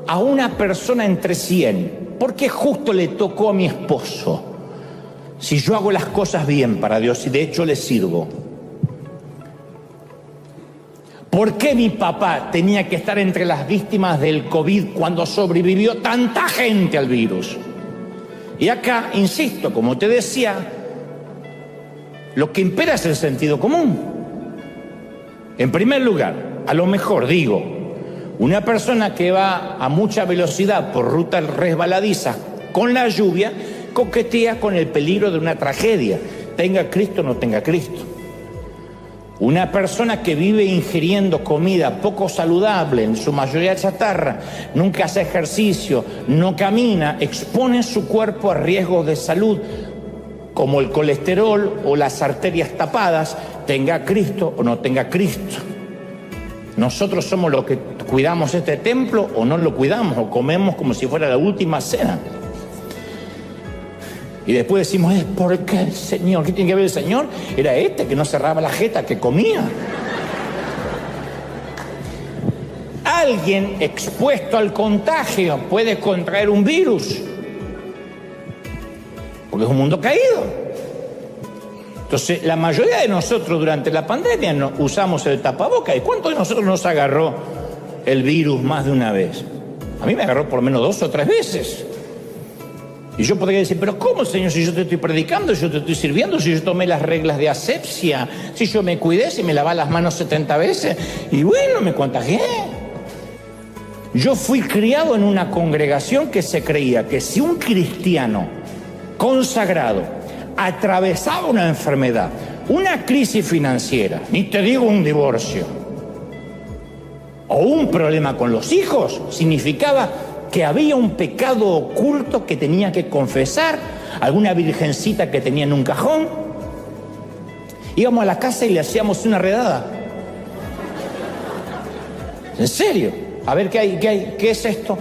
a una persona entre 100. ¿Por qué justo le tocó a mi esposo? Si yo hago las cosas bien para Dios y de hecho le sirvo. ¿Por qué mi papá tenía que estar entre las víctimas del COVID cuando sobrevivió tanta gente al virus? Y acá, insisto, como te decía, lo que impera es el sentido común. En primer lugar, a lo mejor digo, una persona que va a mucha velocidad por ruta resbaladiza con la lluvia, coquetea con el peligro de una tragedia, tenga Cristo o no tenga Cristo. Una persona que vive ingiriendo comida poco saludable, en su mayoría chatarra, nunca hace ejercicio, no camina, expone su cuerpo a riesgos de salud, como el colesterol o las arterias tapadas, tenga Cristo o no tenga Cristo. Nosotros somos los que cuidamos este templo o no lo cuidamos, o comemos como si fuera la última cena. Y después decimos, es porque el Señor, ¿qué tiene que ver el Señor? Era este que no cerraba la jeta, que comía. Alguien expuesto al contagio puede contraer un virus, porque es un mundo caído. Entonces, la mayoría de nosotros durante la pandemia no usamos el tapabocas. ¿Y cuántos de nosotros nos agarró el virus más de una vez? A mí me agarró por lo menos 2 o 3 veces. Y yo podría decir, pero ¿cómo, Señor? Si yo te estoy predicando, si yo te estoy sirviendo, si yo tomé las reglas de asepsia, si yo me cuidé, si me lavé las manos 70 veces, y bueno, me contagié. Yo fui criado en una congregación que se creía que si un cristiano consagrado atravesaba una enfermedad, una crisis financiera, ni te digo un divorcio, o un problema con los hijos, significaba que había un pecado oculto que tenía que confesar, alguna virgencita que tenía en un cajón. Íbamos a la casa y le hacíamos una redada. ¿En serio? A ver, ¿qué hay? ¿Qué es esto?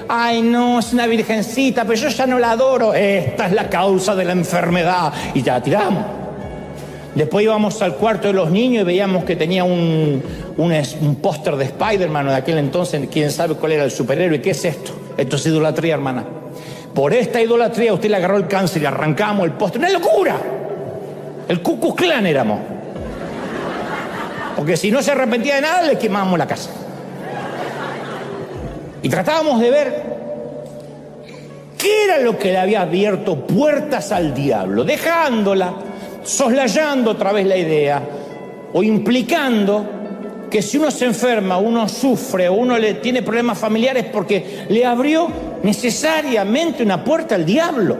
Ay, no, es una virgencita, pero yo ya no la adoro. Esta es la causa de la enfermedad. Y ya la tiramos. Después íbamos al cuarto de los niños y veíamos que tenía un póster de Spider-Man, o de aquel entonces, quién sabe cuál era el superhéroe. ¿Qué es esto? Esto es idolatría, hermana. Por esta idolatría usted le agarró el cáncer y arrancamos el póster. ¡Una locura! El Ku Klux Klan éramos. Porque si no se arrepentía de nada, le quemábamos la casa. Y tratábamos de ver qué era lo que le había abierto puertas al diablo, dejándola, soslayando otra vez la idea, o implicando que si uno se enferma, uno sufre, o uno tiene problemas familiares porque le abrió necesariamente una puerta al diablo.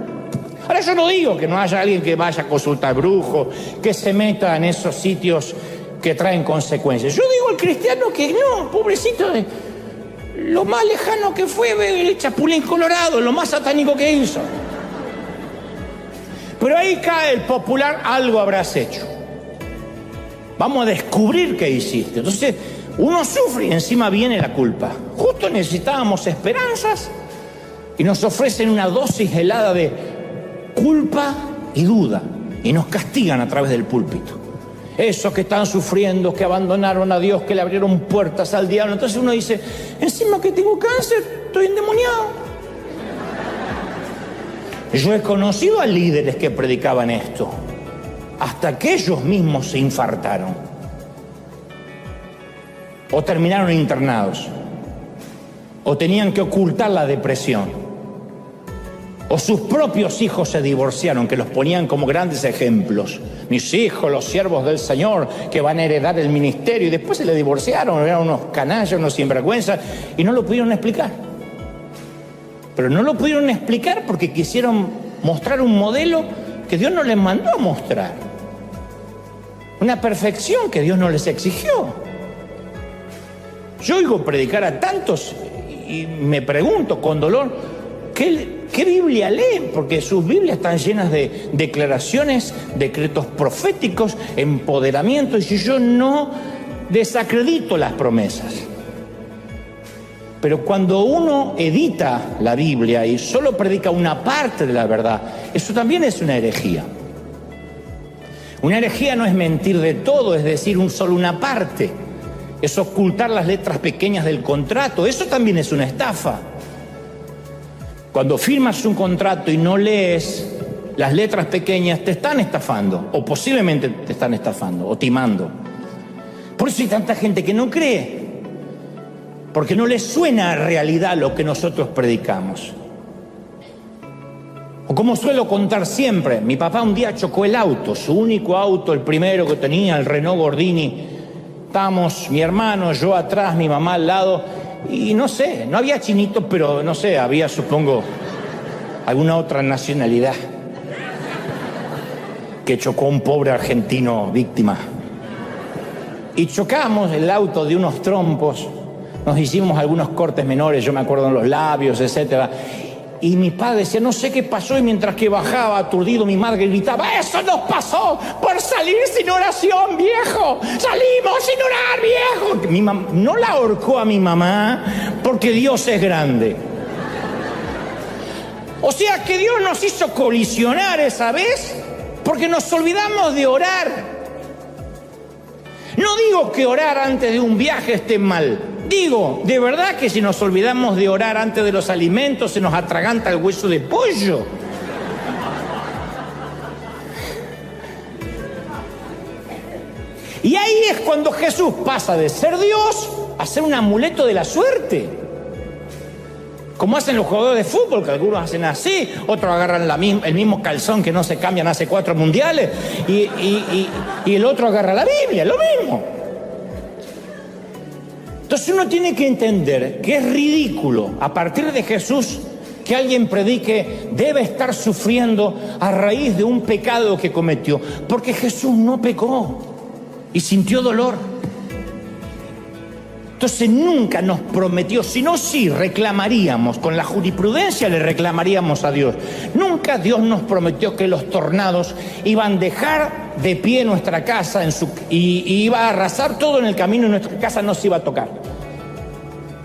Ahora, yo no digo que no haya alguien que vaya a consultar brujos, que se meta en esos sitios que traen consecuencias. Yo digo al cristiano que no, pobrecito, lo más lejano que fue el Chapulín Colorado, lo más satánico que hizo. Pero ahí cae el popular, algo habrás hecho. Vamos a descubrir qué hiciste. Entonces, uno sufre y encima viene la culpa. Justo necesitábamos esperanzas y nos ofrecen una dosis helada de culpa y duda. Y nos castigan a través del púlpito. Esos que están sufriendo, que abandonaron a Dios, que le abrieron puertas al diablo. Entonces uno dice, encima que tengo cáncer, estoy endemoniado. Yo he conocido a líderes que predicaban esto, hasta que ellos mismos se infartaron o terminaron internados, o tenían que ocultar la depresión, o sus propios hijos se divorciaron, que los ponían como grandes ejemplos. Mis hijos, los siervos del Señor, que van a heredar el ministerio, y después se le divorciaron, eran unos canallas, unos sinvergüenzas, y no lo pudieron explicar. Pero no lo pudieron explicar porque quisieron mostrar un modelo que Dios no les mandó a mostrar, una perfección que Dios no les exigió. Yo oigo predicar a tantos y me pregunto con dolor, ¿qué Biblia leen? Porque sus Biblias están llenas de declaraciones, decretos proféticos, empoderamiento, y si yo no desacredito las promesas. Pero cuando uno edita la Biblia y solo predica una parte de la verdad, eso también es una herejía. Una herejía no es mentir de todo, es decir, solo una parte. Es ocultar las letras pequeñas del contrato. Eso también es una estafa. Cuando firmas un contrato y no lees las letras pequeñas, te están estafando, o posiblemente te están estafando, o timando. Por eso hay tanta gente que no cree, porque no les suena a realidad lo que nosotros predicamos. O como suelo contar siempre, mi papá un día chocó el auto, su único auto, el primero que tenía, el Renault Gordini. Estábamos mi hermano, yo atrás, mi mamá al lado, y no sé, no había chinitos, pero no sé, había, supongo, alguna otra nacionalidad que chocó a un pobre argentino víctima. y chocamos el auto de unos trompos, nos hicimos algunos cortes menores, yo me acuerdo en los labios, etcétera. Y mi padre decía, no sé qué pasó, y mientras que bajaba aturdido, mi madre gritaba, ¡eso nos pasó por salir sin oración, viejo! ¡Salimos sin orar, viejo! Mi mamá no la ahorcó a mi mamá porque Dios es grande. O sea que Dios nos hizo colisionar esa vez porque nos olvidamos de orar. No digo que orar antes de un viaje esté mal. Digo, de verdad que si nos olvidamos de orar antes de los alimentos, se nos atraganta el hueso de pollo. Y ahí es cuando Jesús pasa de ser Dios a ser un amuleto de la suerte. Como hacen los jugadores de fútbol, que algunos hacen así, otros agarran el mismo calzón que no se cambian hace 4 mundiales, y el otro agarra la Biblia, lo mismo. Entonces uno tiene que entender que es ridículo, a partir de Jesús, que alguien predique debe estar sufriendo a raíz de un pecado que cometió, porque Jesús no pecó y sintió dolor. Entonces nunca nos prometió, sino sí reclamaríamos, con la jurisprudencia le reclamaríamos a Dios. Nunca Dios nos prometió que los tornados iban a dejar de pie nuestra casa y iba a arrasar todo en el camino y nuestra casa no se iba a tocar.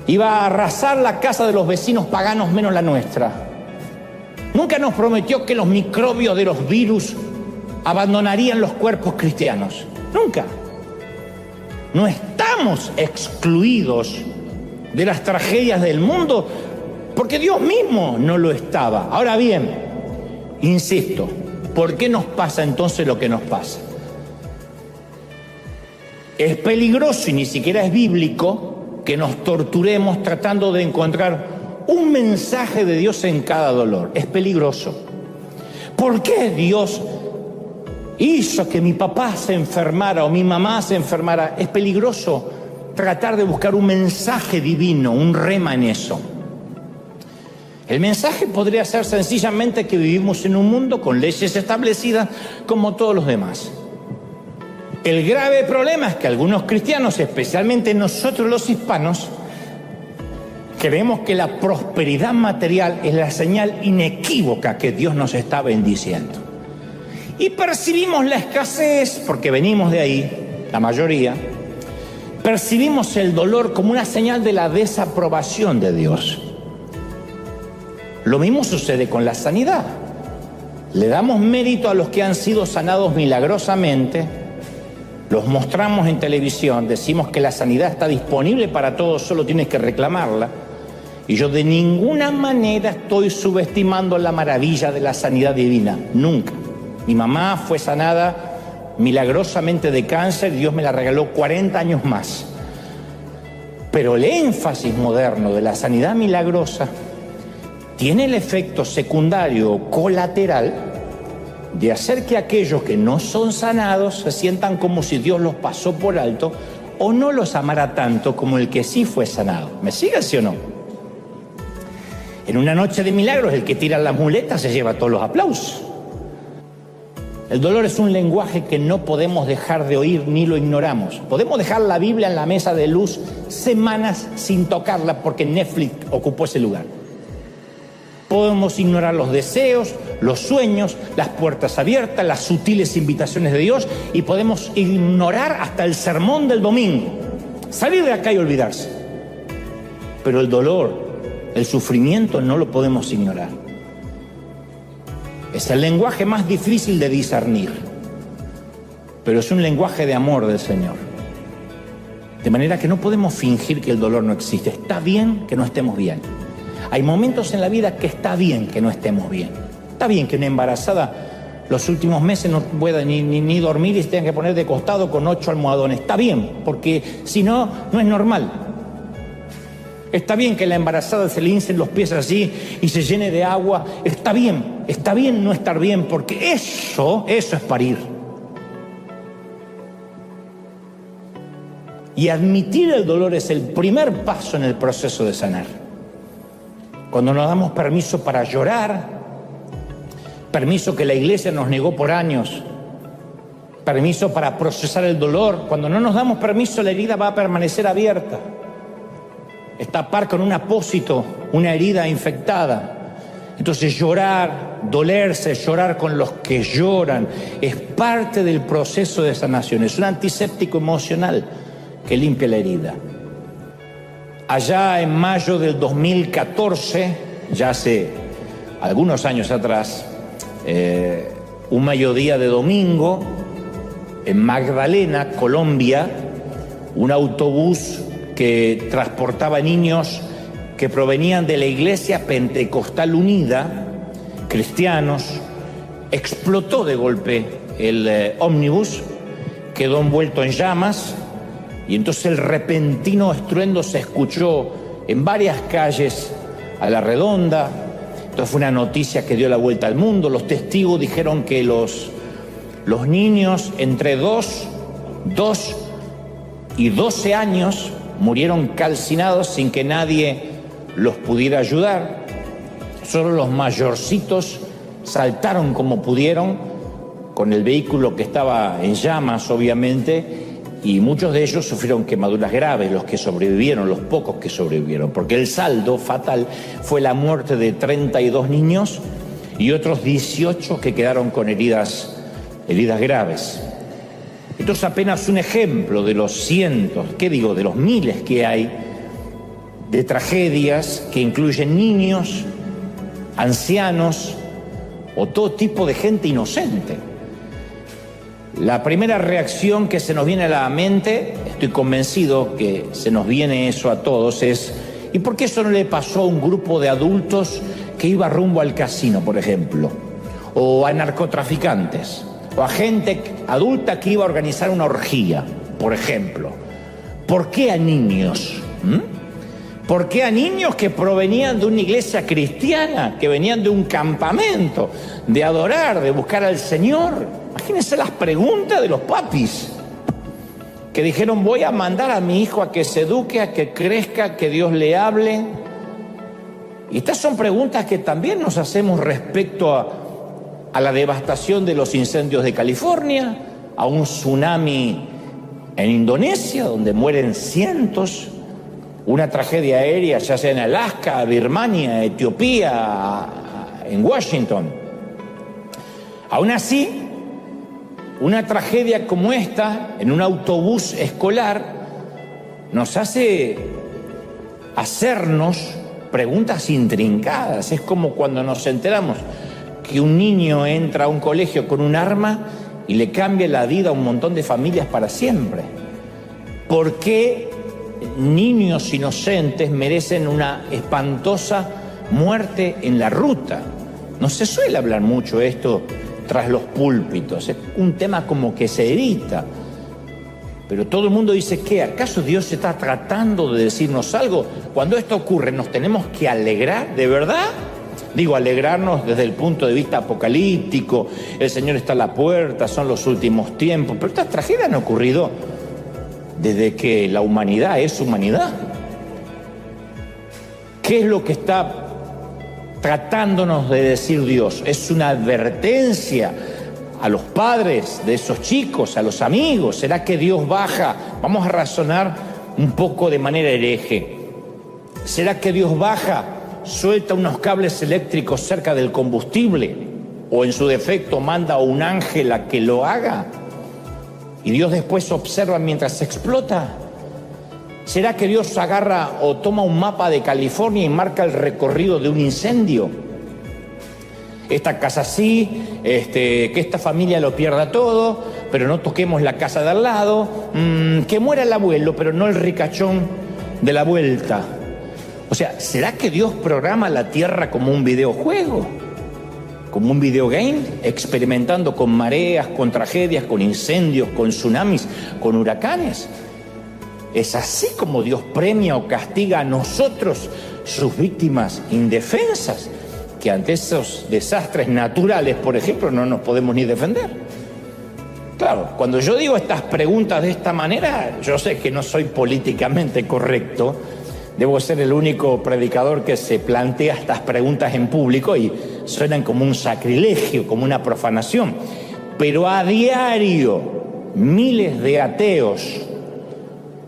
Iba a arrasar la casa de los vecinos paganos menos la nuestra. Nunca nos prometió que los microbios de los virus abandonarían los cuerpos cristianos. Nunca. No estamos excluidos de las tragedias del mundo porque Dios mismo no lo estaba. Ahora bien, insisto, ¿por qué nos pasa entonces lo que nos pasa? Es peligroso y ni siquiera es bíblico que nos torturemos tratando de encontrar un mensaje de Dios en cada dolor. Es peligroso. ¿Por qué Dios hizo que mi papá se enfermara o mi mamá se enfermara? Es peligroso tratar de buscar un mensaje divino, un rema en eso. El mensaje podría ser sencillamente que vivimos en un mundo con leyes establecidas como todos los demás. El grave problema es que algunos cristianos, especialmente nosotros los hispanos, creemos que la prosperidad material es la señal inequívoca que Dios nos está bendiciendo. Y percibimos la escasez, porque venimos de ahí, la mayoría, percibimos el dolor como una señal de la desaprobación de Dios. Lo mismo sucede con la sanidad. Le damos mérito a los que han sido sanados milagrosamente, los mostramos en televisión, decimos que la sanidad está disponible para todos, solo tienes que reclamarla. Y yo de ninguna manera estoy subestimando la maravilla de la sanidad divina, nunca. Mi mamá fue sanada milagrosamente de cáncer y Dios me la regaló 40 años más. Pero el énfasis moderno de la sanidad milagrosa tiene el efecto secundario o colateral de hacer que aquellos que no son sanados se sientan como si Dios los pasó por alto o no los amara tanto como el que sí fue sanado. ¿Me sigue, sí o no? En una noche de milagros, el que tira las muletas se lleva todos los aplausos. El dolor es un lenguaje que no podemos dejar de oír ni lo ignoramos. Podemos dejar la Biblia en la mesa de luz semanas sin tocarla porque Netflix ocupó ese lugar. Podemos ignorar los deseos, los sueños, las puertas abiertas, las sutiles invitaciones de Dios y podemos ignorar hasta el sermón del domingo. Salir de acá y olvidarse. Pero el dolor, el sufrimiento no lo podemos ignorar. Es el lenguaje más difícil de discernir, pero es un lenguaje de amor del Señor. De manera que no podemos fingir que el dolor no existe. Está bien que no estemos bien. Hay momentos en la vida que está bien que no estemos bien. Está bien que una embarazada los últimos meses no pueda ni dormir y se tenga que poner de costado con 8 almohadones. Está bien, porque si no, no es normal. Está bien que la embarazada se le hincen los pies así y se llene de agua. Está bien no estar bien, porque eso es parir. Y admitir el dolor es el primer paso en el proceso de sanar. Cuando nos damos permiso para llorar, permiso que la iglesia nos negó por años, permiso para procesar el dolor. Cuando no nos damos permiso, la herida va a permanecer abierta. Es tapar con un apósito una herida infectada. Entonces llorar, dolerse, llorar con los que lloran, es parte del proceso de sanación. Es un antiséptico emocional que limpia la herida. Allá en mayo del 2014, ya hace algunos años atrás, un mediodía de domingo, en Magdalena, Colombia, un autobús que transportaba niños que provenían de la Iglesia Pentecostal Unida, cristianos, explotó de golpe el ómnibus, quedó envuelto en llamas y entonces el repentino estruendo se escuchó en varias calles a la redonda. Entonces fue una noticia que dio la vuelta al mundo. Los testigos dijeron que los niños entre 2 y 12 años murieron calcinados sin que nadie los pudiera ayudar. Solo los mayorcitos saltaron como pudieron con el vehículo que estaba en llamas, obviamente, y muchos de ellos sufrieron quemaduras graves, los que sobrevivieron, los pocos que sobrevivieron, porque el saldo fatal fue la muerte de 32 niños y otros 18 que quedaron con heridas graves. Esto es apenas un ejemplo de los cientos, de los miles que hay de tragedias que incluyen niños, ancianos o todo tipo de gente inocente. La primera reacción que se nos viene a la mente, estoy convencido que se nos viene eso a todos, es ¿y por qué eso no le pasó a un grupo de adultos que iba rumbo al casino, por ejemplo? O a narcotraficantes, o a gente adulta que iba a organizar una orgía, por ejemplo. ¿Por qué a niños? ¿Por qué a niños que provenían de una iglesia cristiana, que venían de un campamento, de adorar, de buscar al Señor? Imagínense las preguntas de los papis, que dijeron: voy a mandar a mi hijo a que se eduque, a que crezca, que Dios le hable. Y estas son preguntas que también nos hacemos respecto a la devastación de los incendios de California, a un tsunami en Indonesia, donde mueren cientos, una tragedia aérea, ya sea en Alaska, Birmania, Etiopía, en Washington. Aún así, una tragedia como esta, en un autobús escolar, nos hace hacernos preguntas intrincadas. Es como cuando nos enteramos que un niño entra a un colegio con un arma y le cambia la vida a un montón de familias para siempre. ¿Por qué niños inocentes merecen una espantosa muerte en la ruta? No se suele hablar mucho esto tras los púlpitos, es un tema como que se evita. Pero todo el mundo dice: ¿qué? ¿Acaso Dios está tratando de decirnos algo? Cuando esto ocurre, ¿nos tenemos que alegrar de verdad? Digo, alegrarnos desde el punto de vista apocalíptico, el Señor está a la puerta, son los últimos tiempos. Pero estas tragedias han ocurrido desde que la humanidad es humanidad. ¿Qué es lo que está tratándonos de decir Dios? Es una advertencia a los padres de esos chicos, a los amigos. ¿Será que Dios baja? Vamos a razonar un poco de manera hereje. ¿Será que Dios baja, suelta unos cables eléctricos cerca del combustible, o en su defecto manda a un ángel a que lo haga, y Dios después observa mientras explota? ¿Será que Dios agarra o toma un mapa de California y marca el recorrido de un incendio? Esta casa sí, que esta familia lo pierda todo, pero no toquemos la casa de al lado, que muera el abuelo, pero no el ricachón de la vuelta. O sea, ¿será que Dios programa la tierra como un videojuego? Como un videogame, experimentando con mareas, con tragedias, con incendios, con tsunamis, con huracanes. ¿Es así como Dios premia o castiga a nosotros, sus víctimas indefensas, que ante esos desastres naturales, por ejemplo, no nos podemos ni defender? Claro, cuando yo digo estas preguntas de esta manera, yo sé que no soy políticamente correcto. Debo ser el único predicador que se plantea estas preguntas en público y suenan como un sacrilegio, como una profanación. Pero a diario miles de ateos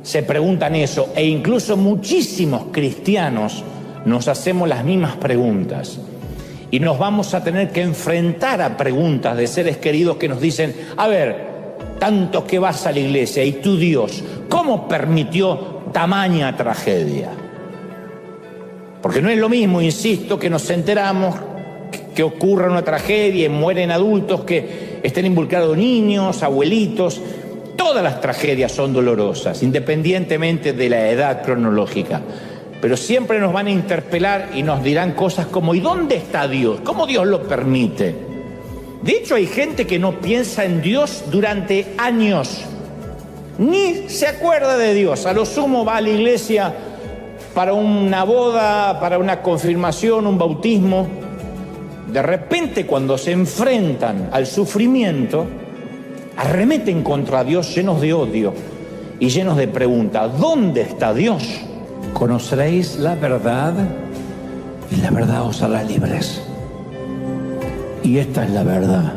se preguntan eso, e incluso muchísimos cristianos nos hacemos las mismas preguntas. Y nos vamos a tener que enfrentar a preguntas de seres queridos que nos dicen: a ver, tanto que vas a la iglesia, y tu Dios, ¿cómo permitió tamaña tragedia? Porque no es lo mismo, insisto, que nos enteramos que ocurra una tragedia y mueren adultos, que estén involucrados niños, abuelitos. Todas las tragedias son dolorosas, independientemente de la edad cronológica. Pero siempre nos van a interpelar y nos dirán cosas como: ¿y dónde está Dios? ¿Cómo Dios lo permite? De hecho, hay gente que no piensa en Dios durante años, ni se acuerda de Dios. A lo sumo va a la iglesia para una boda, para una confirmación, un bautismo. De repente, cuando se enfrentan al sufrimiento, arremeten contra Dios llenos de odio y llenos de preguntas: ¿dónde está Dios? Conoceréis la verdad y la verdad os hará libres. Y esta es la verdad.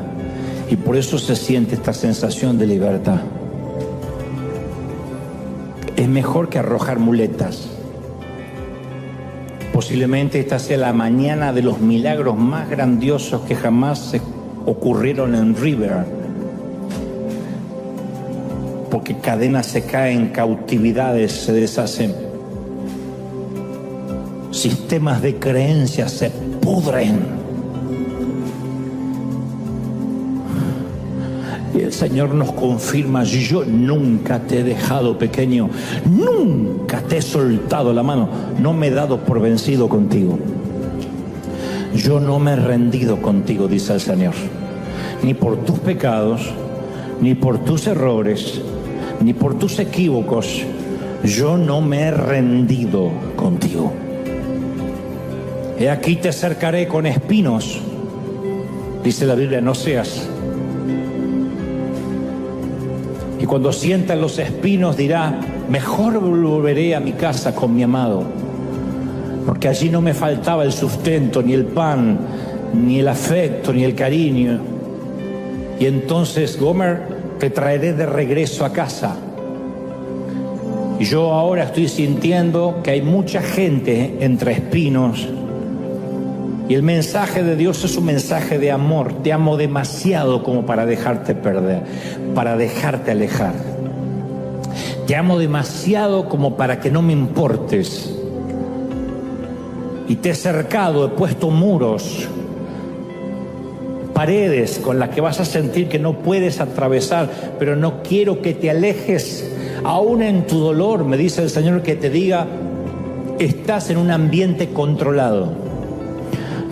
Y por eso se siente esta sensación de libertad. Es mejor que arrojar muletas. Posiblemente esta sea la mañana de los milagros más grandiosos que jamás se ocurrieron en River. Porque cadenas se caen, cautividades se deshacen. Sistemas de creencias se pudren. Y el Señor nos confirma: yo nunca te he dejado pequeño, nunca te he soltado la mano, no me he dado por vencido contigo. Yo no me he rendido contigo, dice el Señor, ni por tus pecados, ni por tus errores, ni por tus equívocos. Yo no me he rendido contigo. He aquí te cercaré con espinos, dice la Biblia en Oseas. Y cuando sientan los espinos dirá: mejor volveré a mi casa con mi amado, porque allí no me faltaba el sustento, ni el pan, ni el afecto, ni el cariño. Y entonces, Gomer, te traeré de regreso a casa. Y yo ahora estoy sintiendo que hay mucha gente entre espinos. Y el mensaje de Dios es un mensaje de amor. Te amo demasiado como para dejarte perder, para dejarte alejar. Te amo demasiado como para que no me importes. Y te he cercado, he puesto muros, paredes con las que vas a sentir que no puedes atravesar, pero no quiero que te alejes. Aún en tu dolor, me dice el Señor, que te diga: estás en un ambiente controlado.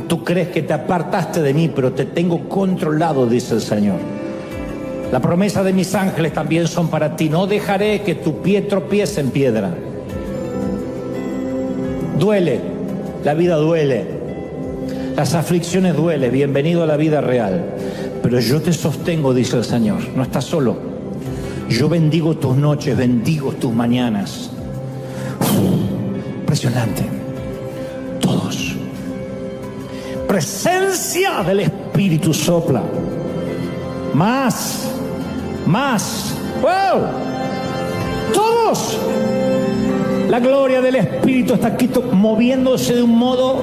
Tú crees que te apartaste de mí, pero te tengo controlado, dice el Señor. La promesa de mis ángeles también son para ti. No dejaré que tu pie tropiece en piedra. Duele, la vida duele, las aflicciones duelen. Bienvenido a la vida real. Pero yo te sostengo, dice el Señor. No estás solo. Yo bendigo tus noches, bendigo tus mañanas. Impresionante. Todos. Presencia del Espíritu sopla. Más. ¡Wow! Todos. La gloria del Espíritu está aquí moviéndose de un modo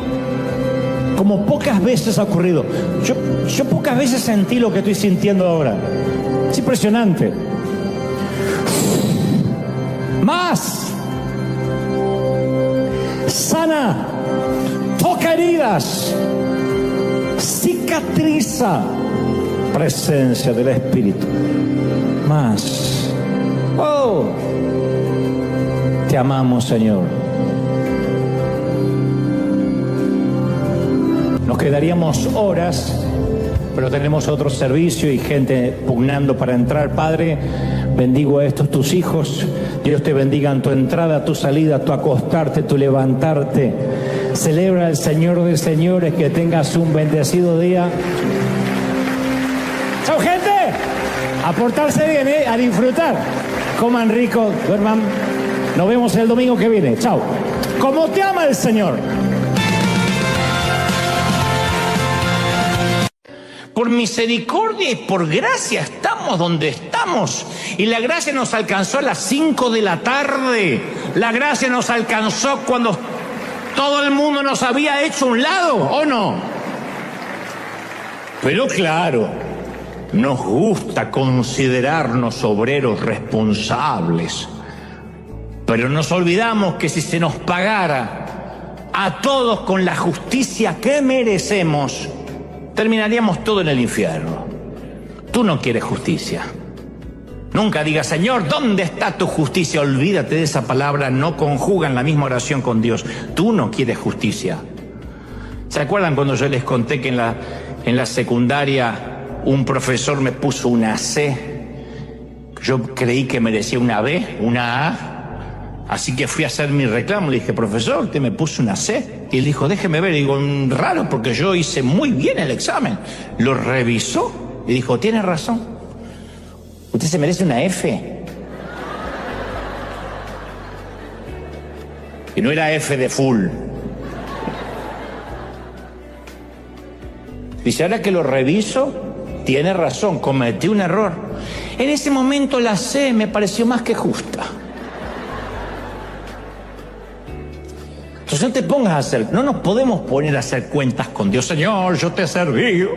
como pocas veces ha ocurrido. Yo pocas veces sentí lo que estoy sintiendo ahora. Es impresionante. Más. Sana. Toca heridas. Cicatriza. Presencia del Espíritu. Más. Oh. Te amamos, Señor. Nos quedaríamos horas, pero tenemos otro servicio y gente pugnando para entrar. Padre, bendigo a estos tus hijos. Dios te bendiga en tu entrada, tu salida, tu acostarte, tu levantarte. Celebra al Señor de señores. Que tengas un bendecido día. ¡Chao, gente! A portarse bien, a disfrutar. Coman rico, duerman. Nos vemos el domingo que viene. Chao. Como te ama el Señor. Por misericordia y por gracia estamos donde estamos. Y la gracia nos alcanzó a las 5 de la tarde. La gracia nos alcanzó cuando todo el mundo nos había hecho a un lado, ¿o no? Pero claro, nos gusta considerarnos obreros responsables. Pero nos olvidamos que si se nos pagara a todos con la justicia que merecemos, terminaríamos todo en el infierno. Tú no quieres justicia. Nunca digas, Señor, ¿dónde está tu justicia? Olvídate de esa palabra, no conjugan la misma oración con Dios. Tú no quieres justicia. ¿Se acuerdan cuando yo les conté que en la secundaria un profesor me puso una C? Yo creí que merecía una B, una A. Así que fui a hacer mi reclamo. Le dije, profesor, usted me puso una C. Y él dijo, déjeme ver. Y digo, raro, porque yo hice muy bien el examen. Lo revisó y dijo, tiene razón. Usted se merece una F. Y no era F de full. Dice, ahora que lo reviso, tiene razón, cometí un error. En ese momento la C me pareció más que justa. Entonces no te pongas a hacer, no nos podemos poner a hacer cuentas con Dios. Señor, yo te he servido,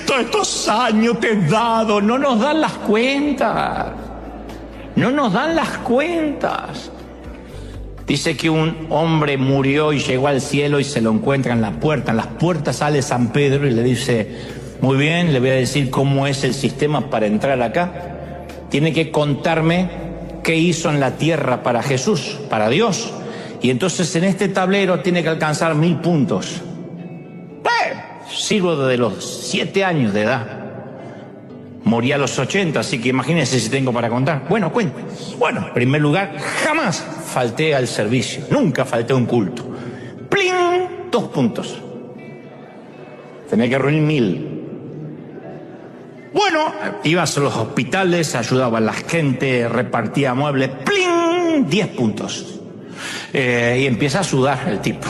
todos estos años te he dado. No nos dan las cuentas, no nos dan las cuentas. Dice que un hombre murió y llegó al cielo y se lo encuentra en la puerta. En las puertas sale San Pedro y le dice, muy bien, le voy a decir cómo es el sistema para entrar acá. Tiene que contarme qué hizo en la tierra para Jesús, para Dios. Y entonces en este tablero tiene que alcanzar 1000 puntos. Sirvo desde los 7 años de edad. Morí a los 80, así que imagínense si tengo para contar. Bueno, cuente. Bueno, en primer lugar, jamás falté al servicio. Nunca falté a un culto. ¡Pling! 2 puntos. Tenía que reunir 1000. Bueno, ibas a los hospitales, ayudaba a la gente, repartía muebles. ¡Pling! 10 puntos. Y empieza a sudar el tipo.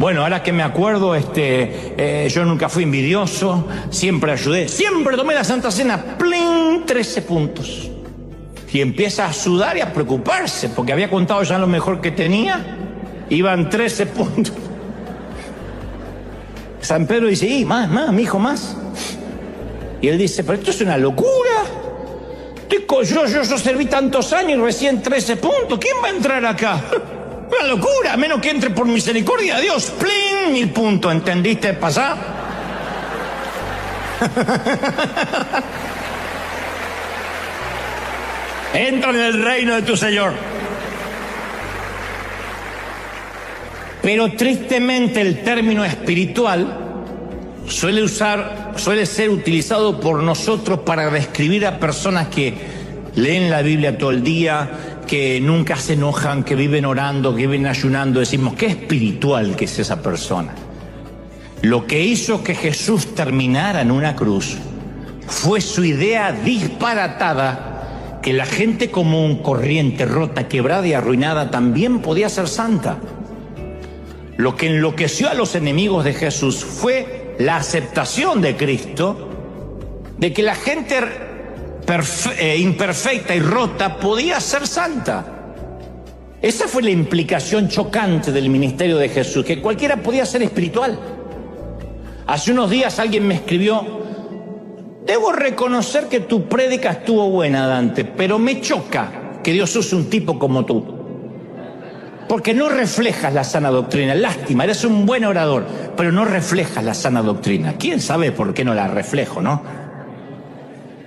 Bueno, ahora que me acuerdo, yo nunca fui envidioso, siempre ayudé, siempre tomé la Santa Cena, ¡pling! 13 puntos. Y empieza a sudar y a preocuparse, porque había contado ya lo mejor que tenía, iban 13 puntos. San Pedro dice, más, mijo, más. Y él dice, pero esto es una locura. Yo serví tantos años y recién 13 puntos, ¿quién va a entrar acá? Una locura, a menos que entre por misericordia de Dios. ¡Plin! 1000 puntos, ¿entendiste? ¿Pasá? Entra en el reino de tu Señor. Pero tristemente el término espiritual suele ser utilizado por nosotros para describir a personas que leen la Biblia todo el día, que nunca se enojan, que viven orando, que viven ayunando. Decimos, qué espiritual que es esa persona. Lo que hizo que Jesús terminara en una cruz fue su idea disparatada que la gente común, corriente, rota, quebrada y arruinada también podía ser santa. Lo que enloqueció a los enemigos de Jesús fue la aceptación de Cristo, de que la gente imperfecta y rota podía ser santa. Esa fue la implicación chocante del ministerio de Jesús, que cualquiera podía ser espiritual. Hace unos días alguien me escribió, debo reconocer que tu prédica estuvo buena, Dante, pero me choca que Dios use un tipo como tú, porque no reflejas la sana doctrina. Lástima, eres un buen orador, pero no reflejas la sana doctrina. ¿Quién sabe por qué no la reflejo, no?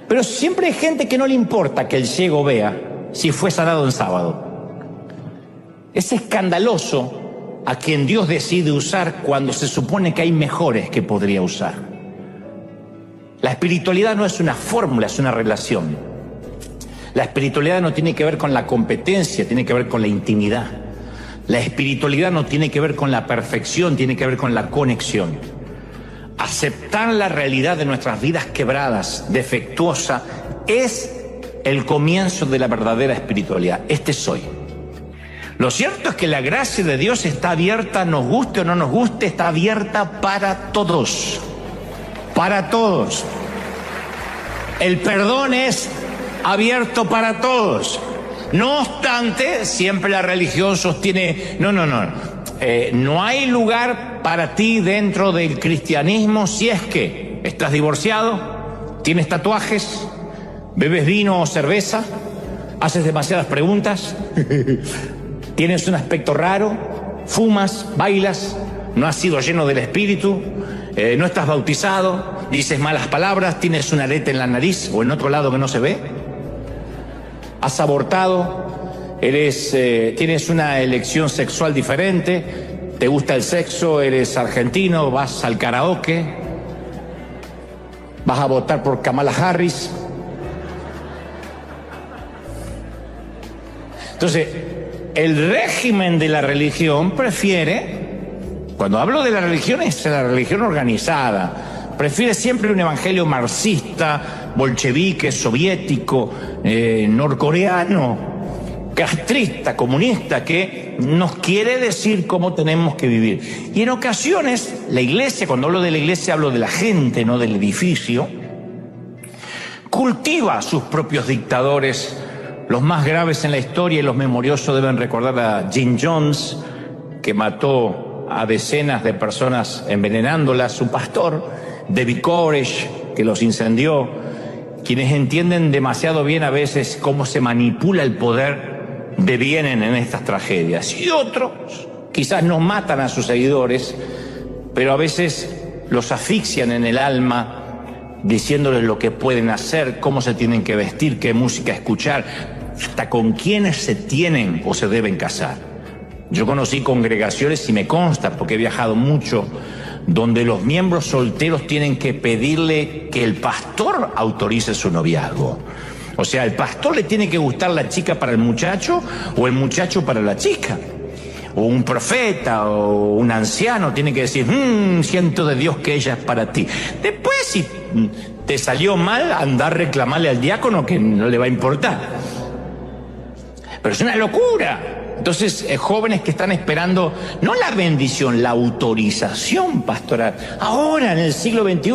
Pero siempre hay gente que no le importa que el ciego vea si fue sanado en sábado. Es escandaloso a quien Dios decide usar cuando se supone que hay mejores que podría usar. La espiritualidad no es una fórmula, es una relación. La espiritualidad no tiene que ver con la competencia, tiene que ver con la intimidad. La espiritualidad no tiene que ver con la perfección, tiene que ver con la conexión. Aceptar la realidad de nuestras vidas quebradas, defectuosa, es el comienzo de la verdadera espiritualidad. Este soy. Lo cierto es que la gracia de Dios está abierta, nos guste o no nos guste, está abierta para todos. para todos. El perdón es abierto para todos. No obstante, siempre la religión sostiene, no hay lugar para ti dentro del cristianismo si es que estás divorciado, tienes tatuajes, bebes vino o cerveza, haces demasiadas preguntas, tienes un aspecto raro, fumas, bailas, no has sido lleno del Espíritu, no estás bautizado, dices malas palabras, tienes una arete en la nariz o en otro lado que no se ve, has abortado, tienes una elección sexual diferente, te gusta el sexo, eres argentino, vas al karaoke, vas a votar por Kamala Harris. Entonces, el régimen de la religión prefiere, cuando hablo de la religión es la religión organizada, prefiere siempre un evangelio marxista, bolchevique, soviético, norcoreano, castrista, comunista, que nos quiere decir cómo tenemos que vivir. Y en ocasiones, la iglesia, cuando hablo de la iglesia hablo de la gente, no del edificio, cultiva sus propios dictadores. Los más graves en la historia y los memoriosos deben recordar a Jim Jones, que mató a decenas de personas envenenándolas, su pastor, David Koresh, que los incendió, quienes entienden demasiado bien a veces cómo se manipula el poder devienen en estas tragedias. Y otros quizás no matan a sus seguidores, pero a veces los asfixian en el alma, diciéndoles lo que pueden hacer, cómo se tienen que vestir, qué música escuchar, hasta con quiénes se tienen o se deben casar. Yo conocí congregaciones, y me consta porque he viajado mucho, donde los miembros solteros tienen que pedirle que el pastor autorice su noviazgo. O sea, el pastor le tiene que gustar la chica para el muchacho o el muchacho para la chica. O un profeta o un anciano tiene que decir, siento de Dios que ella es para ti. Después, si te salió mal, andar a reclamarle al diácono que no le va a importar. Pero es una locura. Entonces, jóvenes que están esperando, no la bendición, la autorización pastoral. Ahora, en el siglo XXI,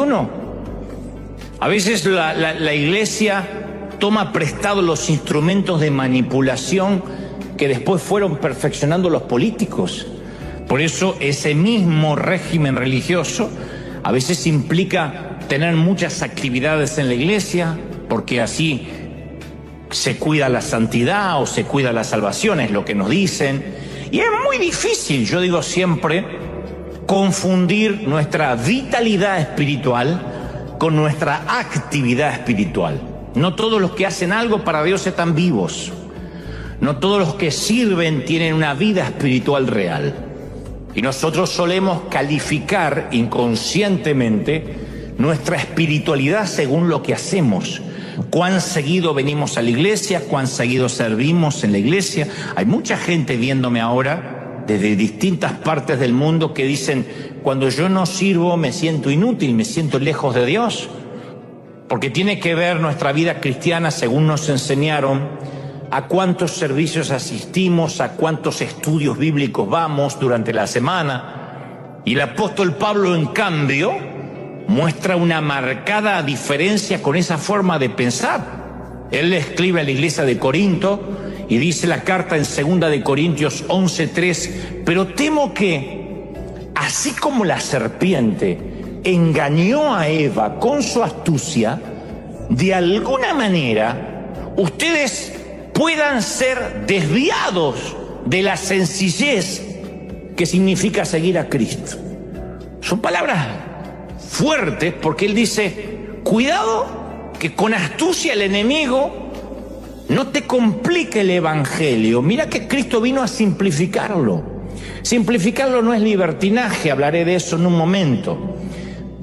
a veces la iglesia toma prestado los instrumentos de manipulación que después fueron perfeccionando los políticos. Por eso ese mismo régimen religioso a veces implica tener muchas actividades en la iglesia, porque así se cuida la santidad o se cuida la salvación, es lo que nos dicen. Y es muy difícil, yo digo siempre, confundir nuestra vitalidad espiritual con nuestra actividad espiritual. No todos los que hacen algo para Dios están vivos. No todos los que sirven tienen una vida espiritual real. Y nosotros solemos calificar inconscientemente nuestra espiritualidad según lo que hacemos. Cuán seguido venimos a la iglesia, cuán seguido servimos en la iglesia. Hay mucha gente viéndome ahora desde distintas partes del mundo que dicen, cuando yo no sirvo me siento inútil, me siento lejos de Dios. Porque tiene que ver nuestra vida cristiana, según nos enseñaron, a cuántos servicios asistimos, a cuántos estudios bíblicos vamos durante la semana. Y el apóstol Pablo, en cambio, muestra una marcada diferencia con esa forma de pensar. Él le escribe a la iglesia de Corinto y dice la carta en 2 de Corintios 11:3, pero temo que, así como la serpiente engañó a Eva con su astucia, de alguna manera ustedes puedan ser desviados de la sencillez que significa seguir a Cristo. Son palabras fuertes, porque él dice, cuidado que con astucia el enemigo no te complique el evangelio. Mira que Cristo vino a simplificarlo. Simplificarlo no es libertinaje, hablaré de eso en un momento.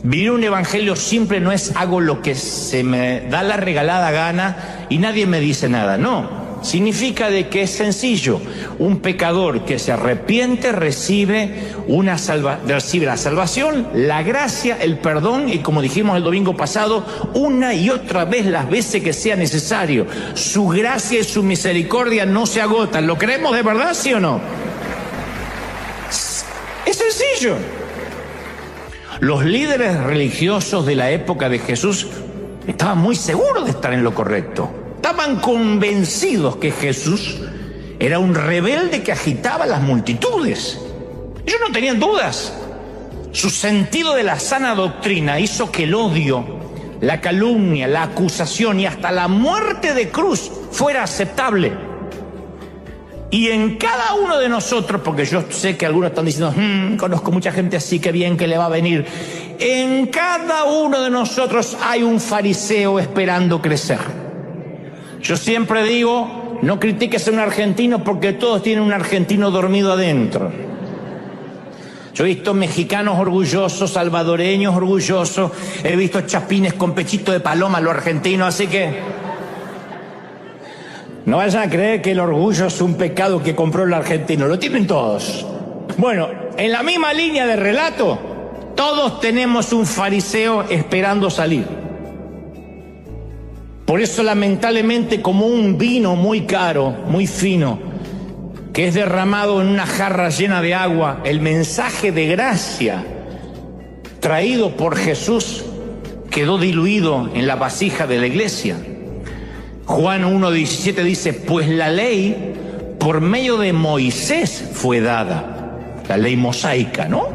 Vivir un evangelio simple no es hago lo que se me da la regalada gana y nadie me dice nada, no. Significa de que es sencillo. Un pecador que se arrepiente recibe la salvación, la gracia, el perdón y, como dijimos el domingo pasado, una y otra vez las veces que sea necesario. Su gracia y su misericordia no se agotan. ¿Lo creemos de verdad, sí o no? Es sencillo. Los líderes religiosos de la época de Jesús estaban muy seguros de estar en lo correcto. Estaban convencidos que Jesús era un rebelde que agitaba las multitudes. Ellos no tenían dudas. Su sentido de la sana doctrina hizo que el odio, la calumnia, la acusación y hasta la muerte de cruz fuera aceptable. Y en cada uno de nosotros, porque yo sé que algunos están diciendo, conozco mucha gente así, que bien que le va a venir. En cada uno de nosotros hay un fariseo esperando crecer. Yo siempre digo, no critiques a un argentino porque todos tienen un argentino dormido adentro. Yo he visto mexicanos orgullosos, salvadoreños orgullosos, he visto chapines con pechito de paloma, los argentinos, así que no vayan a creer que el orgullo es un pecado que compró el argentino, lo tienen todos. Bueno, en la misma línea de relato, todos tenemos un fariseo esperando salir. Por eso, lamentablemente, como un vino muy caro, muy fino, que es derramado en una jarra llena de agua, el mensaje de gracia traído por Jesús quedó diluido en la vasija de la iglesia. Juan 1:17 dice, pues la ley por medio de Moisés fue dada, la ley mosaica, ¿no?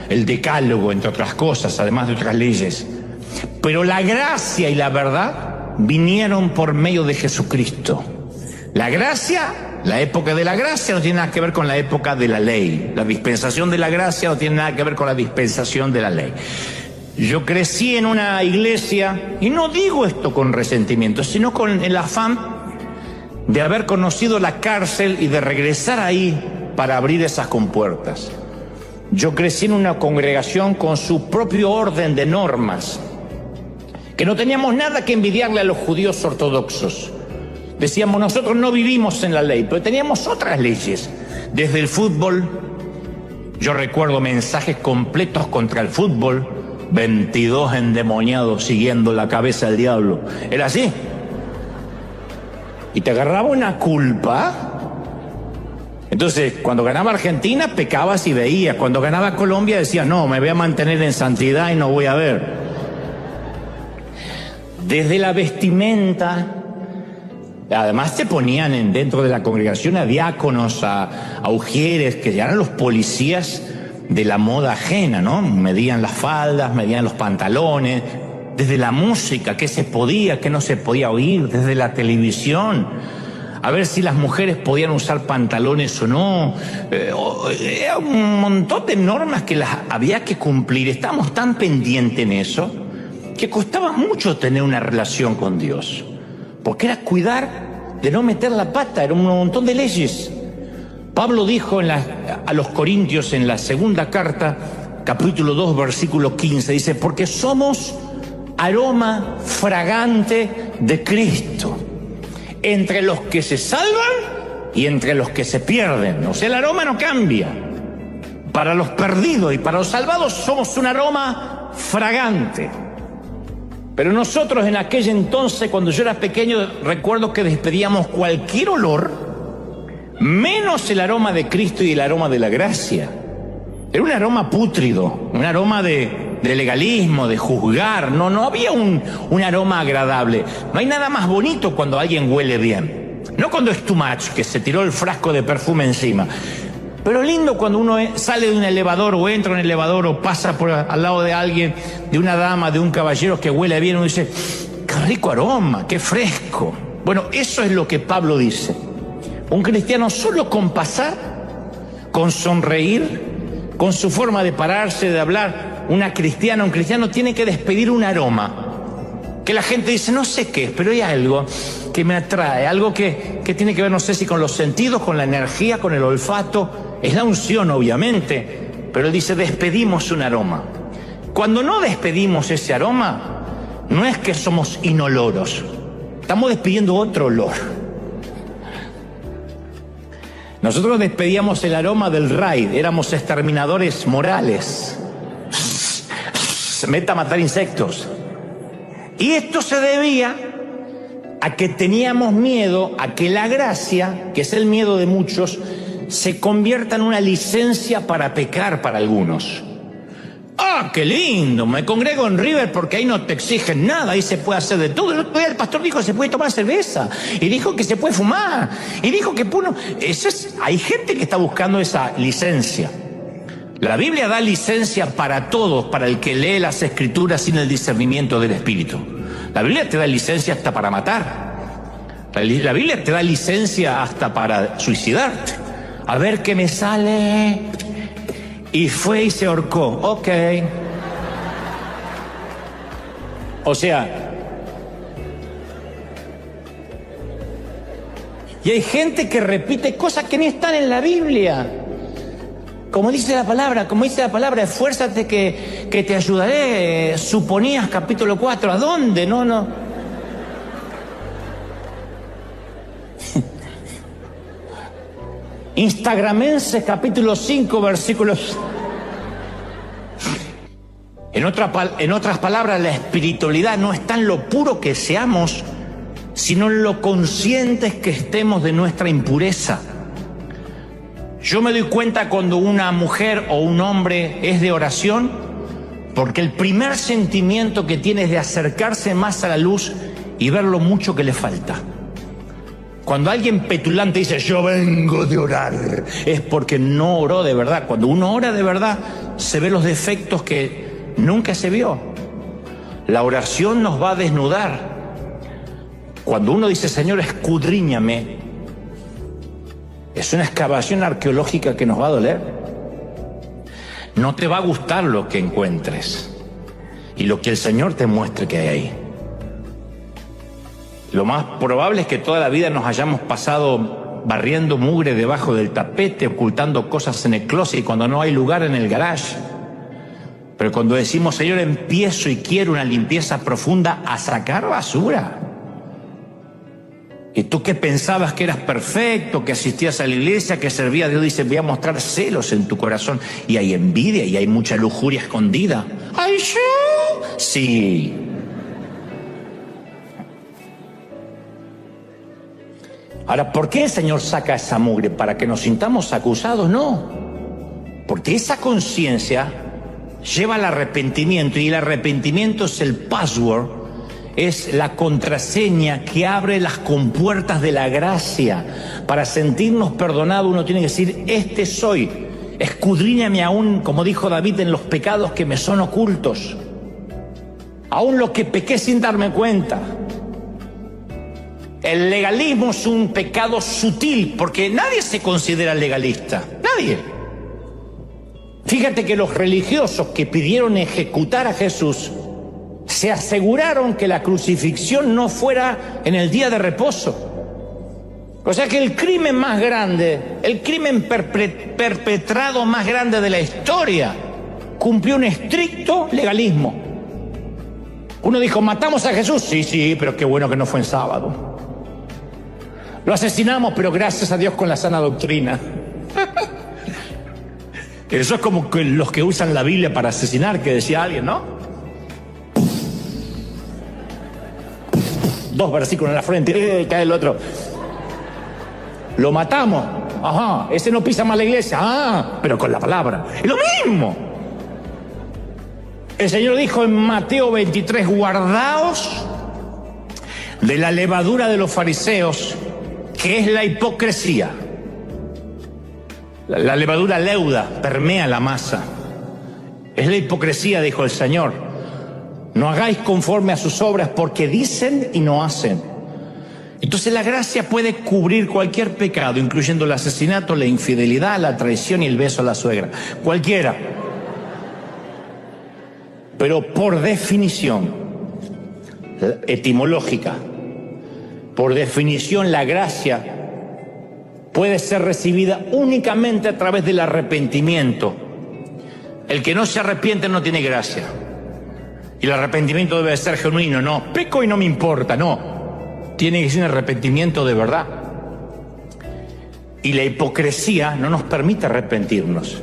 El decálogo, entre otras cosas, además de otras leyes. Pero la gracia y la verdad vinieron por medio de Jesucristo. La gracia, la época de la gracia no tiene nada que ver con la época de la ley. La dispensación de la gracia no tiene nada que ver con la dispensación de la ley. Yo crecí en una iglesia, y no digo esto con resentimiento, sino con el afán de haber conocido la cárcel y de regresar ahí para abrir esas compuertas. Yo crecí en una congregación con su propio orden de normas, que no teníamos nada que envidiarle a los judíos ortodoxos. Decíamos, nosotros no vivimos en la ley, pero teníamos otras leyes. Desde el fútbol, yo recuerdo mensajes completos contra el fútbol, 22 endemoniados siguiendo la cabeza del diablo. Era así. Y te agarraba una culpa. Entonces, cuando ganaba Argentina, pecabas y veías. Cuando ganaba Colombia, decías, no, me voy a mantener en santidad y no voy a ver. Desde la vestimenta. Además te ponían dentro de la congregación a diáconos, a ujieres, que eran los policías de la moda ajena, ¿no? Medían las faldas, medían los pantalones, desde la música, qué se podía, qué no se podía oír, desde la televisión, a ver si las mujeres podían usar pantalones o no. Era un montón de normas que las había que cumplir. Estábamos tan pendientes en eso que costaba mucho tener una relación con Dios, porque era cuidar de no meter la pata, era un montón de leyes. Pablo dijo a los Corintios en la segunda carta, capítulo 2, versículo 15, dice, porque somos aroma fragante de Cristo, entre los que se salvan y entre los que se pierden. O sea, el aroma no cambia. Para los perdidos y para los salvados somos un aroma fragante. Pero nosotros en aquel entonces, cuando yo era pequeño, recuerdo que despedíamos cualquier olor, menos el aroma de Cristo y el aroma de la gracia. Era un aroma pútrido, un aroma de legalismo, de juzgar. No había un aroma agradable. No hay nada más bonito cuando alguien huele bien. No cuando es too much, que se tiró el frasco de perfume encima. Pero lindo cuando uno sale de un elevador o entra en un elevador o pasa al lado de alguien, de una dama, de un caballero que huele bien, uno dice, qué rico aroma, qué fresco. Bueno, eso es lo que Pablo dice. Un cristiano solo con pasar, con sonreír, con su forma de pararse, de hablar, un cristiano tiene que despedir un aroma. Que la gente dice, no sé qué es, pero hay algo que me atrae, algo que tiene que ver, no sé si con los sentidos, con la energía, con el olfato. Es la unción, obviamente, pero él dice, despedimos un aroma. Cuando no despedimos ese aroma, no es que somos inoloros, estamos despidiendo otro olor. Nosotros despedíamos el aroma del raid, éramos exterminadores morales. Se meta a matar insectos. Y esto se debía a que teníamos miedo a que la gracia, que es el miedo de muchos, se convierta en una licencia para pecar para algunos. ¡Ah, qué lindo! Me congrego en River porque ahí no te exigen nada, ahí se puede hacer de todo. El otro día el pastor dijo que se puede tomar cerveza, y dijo que se puede fumar, y dijo que hay gente que está buscando esa licencia. La Biblia da licencia para todos, para el que lee las Escrituras sin el discernimiento del Espíritu. La Biblia te da licencia hasta para matar. La Biblia te da licencia hasta para suicidarte. A ver qué me sale. Y fue y se ahorcó. Ok. O sea, y hay gente que repite cosas que ni están en la Biblia. Como dice la palabra, esfuérzate que te ayudaré. Suponías capítulo 4, ¿a dónde? No. Instagramenses capítulo 5, versículos. En otras palabras, la espiritualidad no está en lo puro que seamos, sino en lo conscientes que estemos de nuestra impureza. Yo me doy cuenta cuando una mujer o un hombre es de oración, porque el primer sentimiento que tiene es de acercarse más a la luz y ver lo mucho que le falta. Cuando alguien petulante dice, yo vengo de orar, es porque no oró de verdad. Cuando uno ora de verdad, se ve los defectos que nunca se vio. La oración nos va a desnudar. Cuando uno dice, Señor, escudriñame, es una excavación arqueológica que nos va a doler. No te va a gustar lo que encuentres y lo que el Señor te muestre que hay ahí. Lo más probable es que toda la vida nos hayamos pasado barriendo mugre debajo del tapete, ocultando cosas en el closet y cuando no hay lugar en el garage. Pero cuando decimos, Señor, empiezo y quiero una limpieza profunda, a sacar basura. Y tú que pensabas que eras perfecto, que asistías a la iglesia, que servías a Dios, dice, voy a mostrar celos en tu corazón. Y hay envidia y hay mucha lujuria escondida. ¡Ay, yo! Sí. Ahora, ¿por qué el Señor saca esa mugre? ¿Para que nos sintamos acusados? No. Porque esa conciencia lleva al arrepentimiento y el arrepentimiento es el password, es la contraseña que abre las compuertas de la gracia. Para sentirnos perdonados uno tiene que decir, este soy, escudriñame aún, como dijo David, en los pecados que me son ocultos, aún lo que pequé sin darme cuenta. El legalismo es un pecado sutil porque nadie se considera legalista, nadie. Fíjate que los religiosos que pidieron ejecutar a Jesús se aseguraron que la crucifixión no fuera en el día de reposo. O sea que el crimen más grande, el crimen perpetrado más grande de la historia, cumplió un estricto legalismo. Uno dijo, ¿matamos a Jesús? Sí, pero qué bueno que no fue en sábado. Lo asesinamos, pero gracias a Dios con la sana doctrina. Eso es como que los que usan la Biblia para asesinar, que decía alguien, ¿no? 2 versículos en la frente, cae el otro. Lo matamos. Ajá, ese no pisa más la iglesia. Pero con la palabra. Es lo mismo. El Señor dijo en Mateo 23, guardaos de la levadura de los fariseos, que es la hipocresía. La levadura leuda, permea la masa. Es la hipocresía, dijo el Señor. No hagáis conforme a sus obras porque dicen y no hacen. Entonces la gracia puede cubrir cualquier pecado, incluyendo el asesinato, la infidelidad, la traición y el beso a la suegra. Cualquiera. Pero por definición etimológica, por definición la gracia puede ser recibida únicamente a través del arrepentimiento. El que no se arrepiente no tiene gracia. Y el arrepentimiento debe ser genuino, no, peco y no me importa, no. Tiene que ser un arrepentimiento de verdad. Y la hipocresía no nos permite arrepentirnos.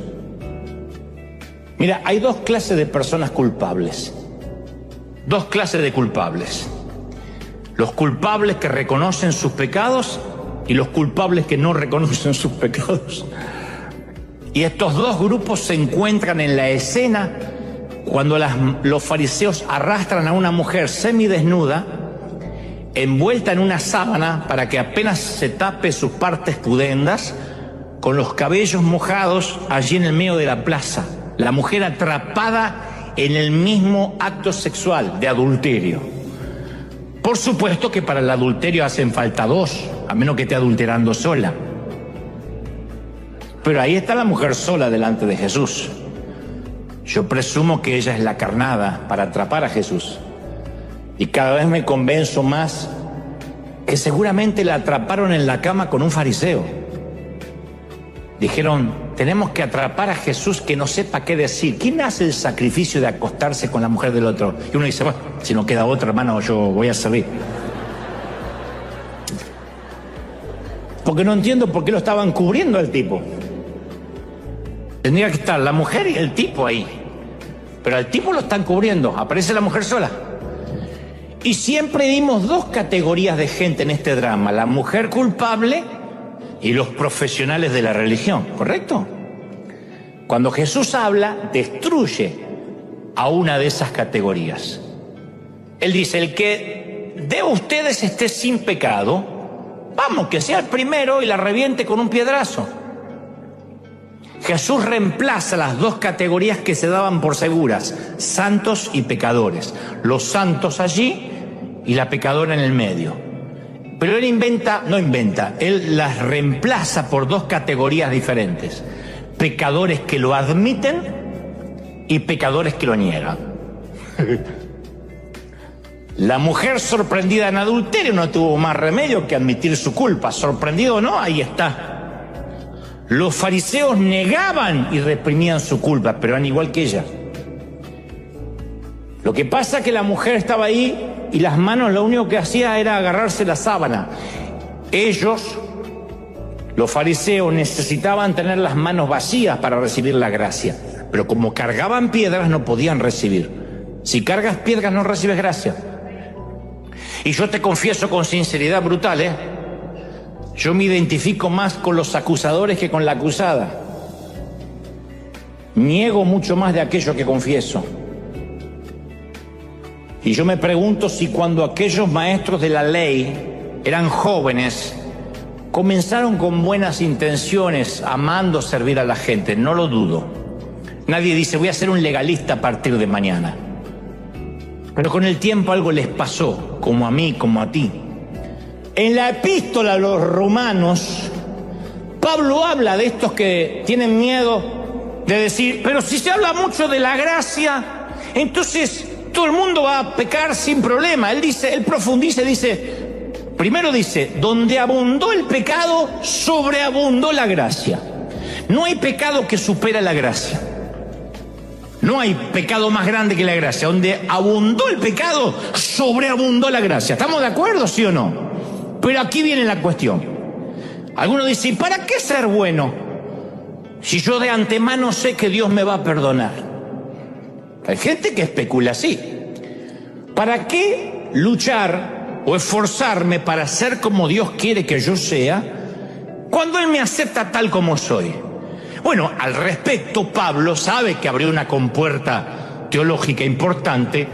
Mira, hay 2 clases de personas culpables. 2 clases de culpables. Los culpables que reconocen sus pecados y los culpables que no reconocen sus pecados. Y estos 2 grupos se encuentran en la escena cuando los fariseos arrastran a una mujer semidesnuda, envuelta en una sábana para que apenas se tape sus partes pudendas, con los cabellos mojados allí en el medio de la plaza. La mujer atrapada en el mismo acto sexual de adulterio. Por supuesto que para el adulterio hacen falta dos, a menos que esté adulterando sola. Pero ahí está la mujer sola delante de Jesús. Yo presumo que ella es la carnada para atrapar a Jesús. Y cada vez me convenzo más que seguramente la atraparon en la cama con un fariseo. Dijeron, tenemos que atrapar a Jesús que no sepa qué decir. ¿Quién hace el sacrificio de acostarse con la mujer del otro? Y uno dice, bueno, si no queda otra, hermano, yo voy a servir. Porque no entiendo por qué lo estaban cubriendo al tipo. Tendría que estar la mujer y el tipo ahí. Pero al tipo lo están cubriendo, aparece la mujer sola. Y siempre vimos dos categorías de gente en este drama, la mujer culpable y los profesionales de la religión, ¿correcto? Cuando Jesús habla, destruye a una de esas categorías. Él dice, el que de ustedes esté sin pecado, vamos, que sea el primero y la reviente con un piedrazo. Jesús reemplaza las dos categorías que se daban por seguras, santos y pecadores. Los santos allí y la pecadora en el medio. Pero él él las reemplaza por dos categorías diferentes. Pecadores que lo admiten y pecadores que lo niegan. La mujer sorprendida en adulterio no tuvo más remedio que admitir su culpa. Sorprendido o no, ahí está. Los fariseos negaban y reprimían su culpa, pero eran igual que ella. Lo que pasa es que la mujer estaba ahí y las manos lo único que hacía era agarrarse la sábana. Ellos, los fariseos, necesitaban tener las manos vacías para recibir la gracia. Pero como cargaban piedras no podían recibir. Si cargas piedras no recibes gracia. Y yo te confieso con sinceridad brutal, yo me identifico más con los acusadores que con la acusada. Niego mucho más de aquello que confieso. Y yo me pregunto si cuando aquellos maestros de la ley eran jóvenes, comenzaron con buenas intenciones, amando servir a la gente, no lo dudo. Nadie dice, voy a ser un legalista a partir de mañana. Pero con el tiempo algo les pasó, como a mí, como a ti. En la epístola a los romanos, Pablo habla de estos que tienen miedo de decir, pero si se habla mucho de la gracia, entonces todo el mundo va a pecar sin problema. Él profundiza, primero dice, donde abundó el pecado, sobreabundó la gracia. No hay pecado que supera la gracia. No hay pecado más grande que la gracia. Donde abundó el pecado, sobreabundó la gracia. ¿Estamos de acuerdo, sí o no? Pero aquí viene la cuestión. Algunos dicen, ¿y para qué ser bueno si yo de antemano sé que Dios me va a perdonar? Hay gente que especula así. ¿Para qué luchar o esforzarme para ser como Dios quiere que yo sea cuando Él me acepta tal como soy? Bueno, al respecto, Pablo sabe que abrió una compuerta teológica importante,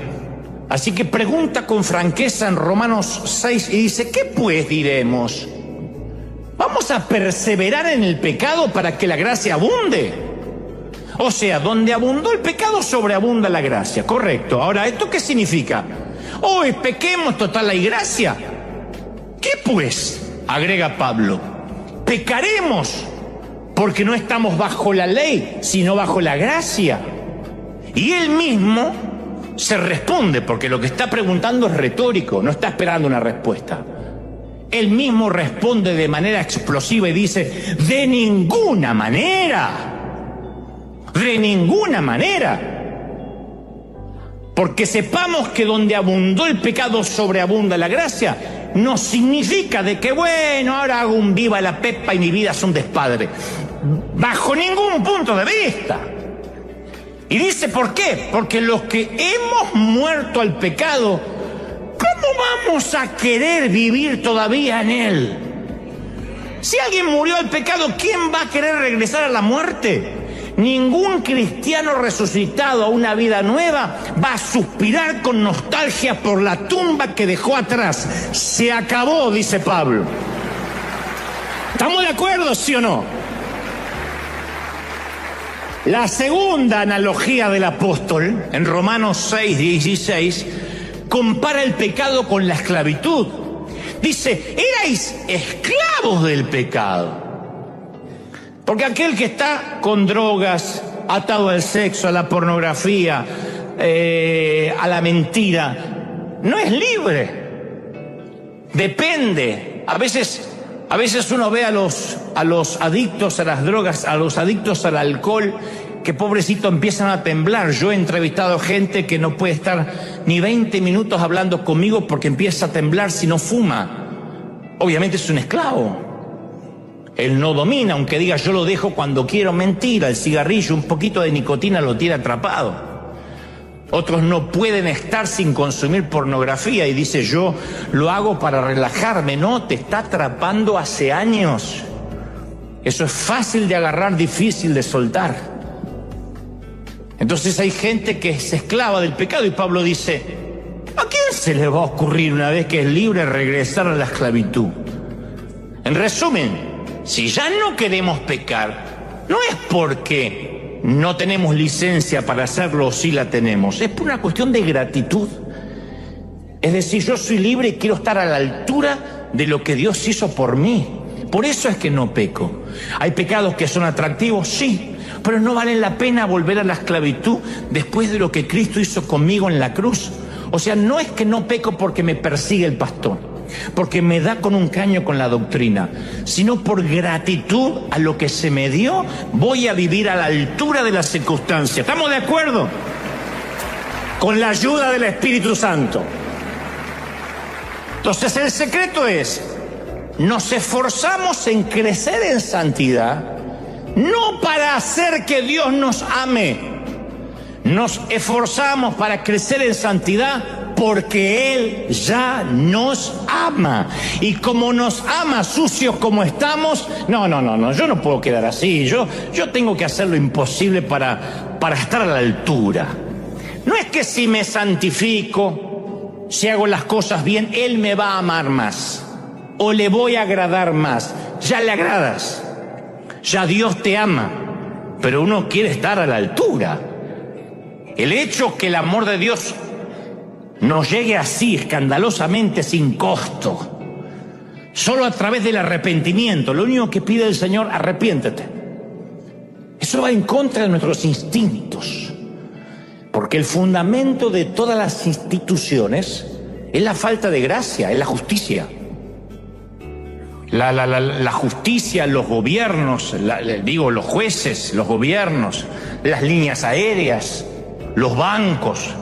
así que pregunta con franqueza en Romanos 6 y dice, ¿qué pues diremos? ¿Vamos a perseverar en el pecado para que la gracia abunde? O sea, donde abundó el pecado, sobreabunda la gracia. Correcto. Ahora, ¿esto qué significa? Hoy pequemos, total hay gracia. ¿Qué pues? Agrega Pablo. Pecaremos porque no estamos bajo la ley, sino bajo la gracia. Y él mismo se responde, porque lo que está preguntando es retórico, no está esperando una respuesta. Él mismo responde de manera explosiva y dice, de ninguna manera. De ninguna manera. Porque sepamos que donde abundó el pecado sobreabunda la gracia, no significa de que bueno, ahora hago un viva la pepa y mi vida es un despadre. Bajo ningún punto de vista. Y dice, ¿por qué? Porque los que hemos muerto al pecado, ¿cómo vamos a querer vivir todavía en él? Si alguien murió al pecado, ¿quién va a querer regresar a la muerte? Ningún cristiano resucitado a una vida nueva va a suspirar con nostalgia por la tumba que dejó atrás. Se acabó, dice Pablo. ¿Estamos de acuerdo, sí o no? La segunda analogía del apóstol, en Romanos 6:16, compara el pecado con la esclavitud. Dice, erais esclavos del pecado. Porque aquel que está con drogas, atado al sexo, a la pornografía, a la mentira, no es libre. Depende. A veces uno ve a los adictos a las drogas, a los adictos al alcohol, que pobrecito empiezan a temblar. Yo he entrevistado gente que no puede estar ni 20 minutos hablando conmigo porque empieza a temblar si no fuma. Obviamente es un esclavo. Él no domina, aunque diga yo lo dejo cuando quiero. Mentira, el cigarrillo, un poquito de nicotina lo tiene atrapado. Otros no pueden estar sin consumir pornografía y dice yo lo hago para relajarme. No, te está atrapando hace años. Eso es fácil de agarrar, difícil de soltar. Entonces hay gente que es esclava del pecado y Pablo dice, ¿a quién se le va a ocurrir una vez que es libre regresar a la esclavitud? En resumen, si ya no queremos pecar, no es porque no tenemos licencia para hacerlo o sí la tenemos, es por una cuestión de gratitud. Es decir, yo soy libre y quiero estar a la altura de lo que Dios hizo por mí. Por eso es que no peco. ¿Hay pecados que son atractivos? Sí, pero no vale la pena volver a la esclavitud después de lo que Cristo hizo conmigo en la cruz. O sea, no es que no peco porque me persigue el pastor, porque me da con un caño con la doctrina, sino por gratitud a lo que se me dio, voy a vivir a la altura de las circunstancias. ¿Estamos de acuerdo? Con la ayuda del Espíritu Santo. Entonces el secreto es, nos esforzamos en crecer en santidad, no para hacer que Dios nos ame. Nos esforzamos para crecer en santidad porque Él ya nos ama. Y como nos ama sucios como estamos, no, yo no puedo quedar así. Yo tengo que hacer lo imposible para estar a la altura. No es que si me santifico, si hago las cosas bien, Él me va a amar más o le voy a agradar más. Ya le agradas, ya Dios te ama, pero uno quiere estar a la altura. El hecho que el amor de Dios nos llegue así, escandalosamente, sin costo, solo a través del arrepentimiento. Lo único que pide el Señor, arrepiéntete. Eso va en contra de nuestros instintos, porque el fundamento de todas las instituciones es la falta de gracia, es la justicia. La justicia, los gobiernos, los jueces, los gobiernos, las líneas aéreas, los bancos,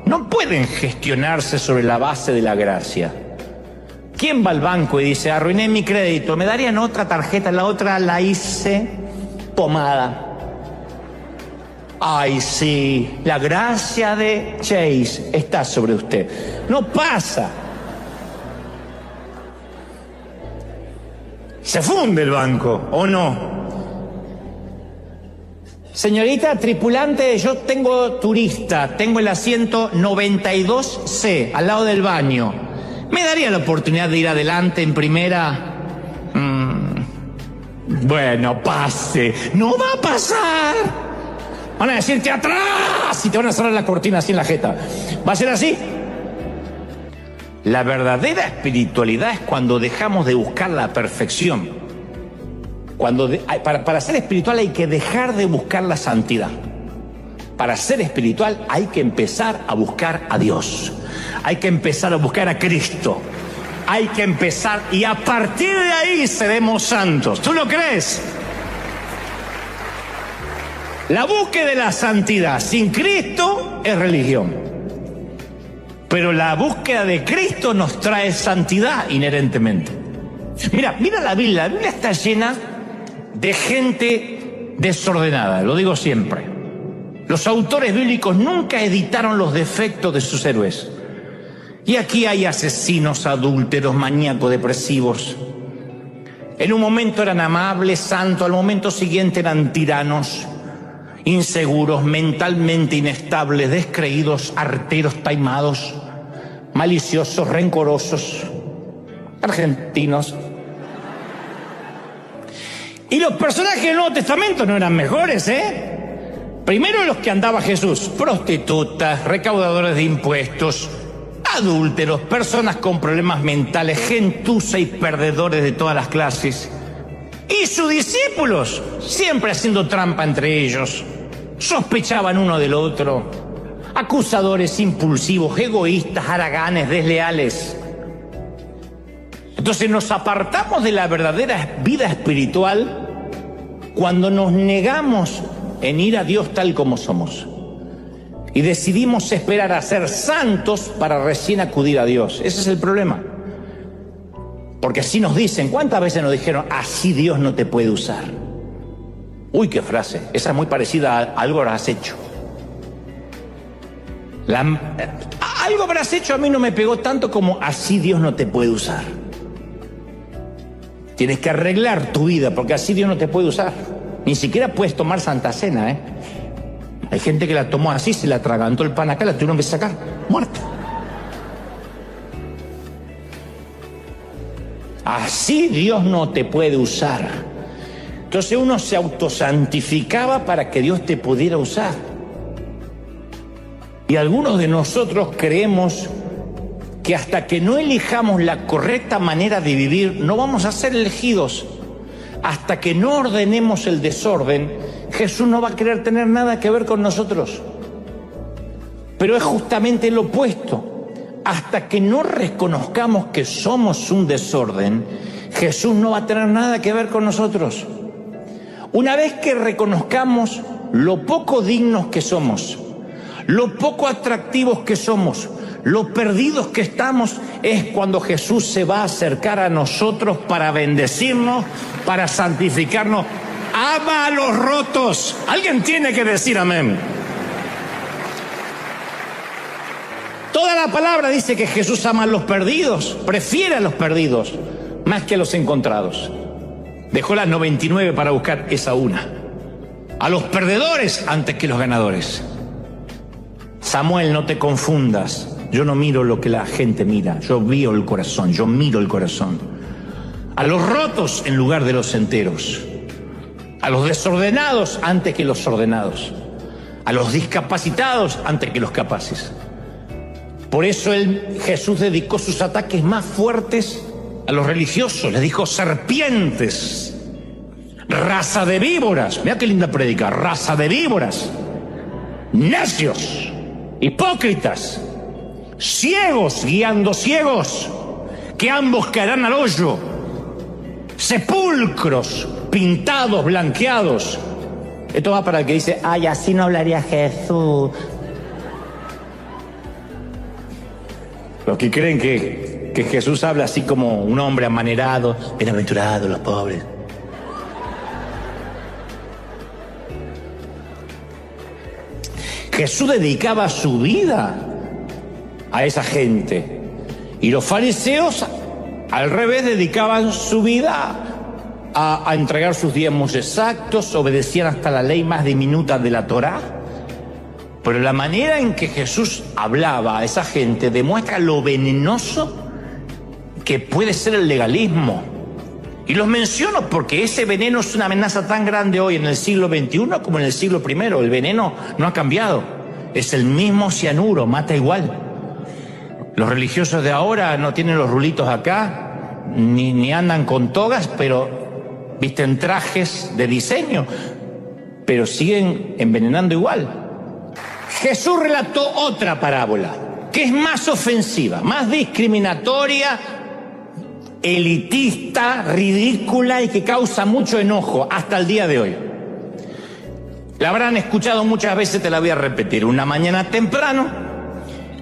no pueden gestionarse sobre la base de la gracia. ¿Quién va al banco y dice, arruiné mi crédito, me darían otra tarjeta, la otra la hice pomada? Ay, sí, la gracia de Chase está sobre usted. No pasa. Se funde el banco, ¿o no? Señorita tripulante, yo tengo turista, tengo el asiento 92C, al lado del baño. ¿Me daría la oportunidad de ir adelante en primera? Bueno, pase. No va a pasar. Van a decirte atrás y te van a cerrar la cortina así en la jeta. ¿Va a ser así? La verdadera espiritualidad es cuando dejamos de buscar la perfección. Para ser espiritual hay que dejar de buscar la santidad. Para ser espiritual hay que empezar a buscar a Dios. Hay que empezar a buscar a Cristo. Hay que empezar y a partir de ahí seremos santos. ¿Tú lo crees? La búsqueda de la santidad sin Cristo es religión. Pero la búsqueda de Cristo nos trae santidad inherentemente. Mira la Biblia. La Biblia está llena de gente desordenada, lo digo siempre. Los autores bíblicos nunca editaron los defectos de sus héroes. Y aquí hay asesinos, adúlteros, maníacos, depresivos. En un momento eran amables, santos, al momento siguiente eran tiranos. inseguros, mentalmente inestables, descreídos, arteros, taimados, maliciosos, rencorosos, argentinos. Y los personajes del Nuevo Testamento no eran mejores, ¿eh? Primero los que andaba Jesús: prostitutas, recaudadores de impuestos, adúlteros, personas con problemas mentales, gentuza y perdedores de todas las clases. Y sus discípulos, siempre haciendo trampa entre ellos, sospechaban uno del otro, acusadores, impulsivos, egoístas, haraganes, desleales. Entonces nos apartamos de la verdadera vida espiritual cuando nos negamos en ir a Dios tal como somos y decidimos esperar a ser santos para recién acudir a Dios. Ese es el problema. Porque así nos dicen. ¿Cuántas veces nos dijeron: así Dios no te puede usar? Uy, qué frase. Esa es muy parecida a algo habrás hecho. Algo habrás hecho a mí no me pegó tanto como así Dios no te puede usar. Tienes que arreglar tu vida porque así Dios no te puede usar. Ni siquiera puedes tomar Santa Cena, ¿eh? Hay gente que la tomó así, se le atragantó el pan acá, la tuvieron que sacar, muerta. Así Dios no te puede usar. Entonces uno se autosantificaba para que Dios te pudiera usar. Y algunos de nosotros creemos que hasta que no elijamos la correcta manera de vivir, no vamos a ser elegidos. Hasta que no ordenemos el desorden, Jesús no va a querer tener nada que ver con nosotros. Pero es justamente lo opuesto. Hasta que no reconozcamos que somos un desorden, Jesús no va a tener nada que ver con nosotros. Una vez que reconozcamos lo poco dignos que somos, lo poco atractivos que somos, lo perdidos que estamos, es cuando Jesús se va a acercar a nosotros para bendecirnos, para santificarnos. Ama a los rotos. Alguien tiene que decir amén. Toda la palabra dice que Jesús ama a los perdidos, prefiere a los perdidos más que a los encontrados. Dejó las 99 para buscar esa una. A los perdedores antes que los ganadores. Samuel, no te confundas. Yo no miro lo que la gente mira. Yo veo el corazón, yo miro el corazón. A los rotos en lugar de los enteros. A los desordenados antes que los ordenados. A los discapacitados antes que los capaces. Por eso Jesús dedicó sus ataques más fuertes a los religiosos. Les dijo: serpientes, raza de víboras. Mira qué linda predica. Raza de víboras, necios, hipócritas, ciegos guiando ciegos, que ambos caerán al hoyo, sepulcros pintados, blanqueados. Esto va para el que dice: ay, así no hablaría Jesús. Los que creen que Jesús habla así como un hombre amanerado, bienaventurados los pobres. Jesús dedicaba su vida a esa gente. Y los fariseos, al revés, dedicaban su vida a entregar sus diezmos exactos, obedecían hasta la ley más diminuta de la Torá. Pero la manera en que Jesús hablaba a esa gente demuestra lo venenoso que puede ser el legalismo. Y los menciono porque ese veneno es una amenaza tan grande hoy en el siglo XXI como en el siglo I. El veneno no ha cambiado. Es el mismo cianuro, mata igual. Los religiosos de ahora no tienen los rulitos acá, ni andan con togas, pero visten trajes de diseño, pero siguen envenenando igual. Jesús relató otra parábola, que es más ofensiva, más discriminatoria, elitista, ridícula y que causa mucho enojo hasta el día de hoy. La habrán escuchado muchas veces, te la voy a repetir. Una mañana temprano,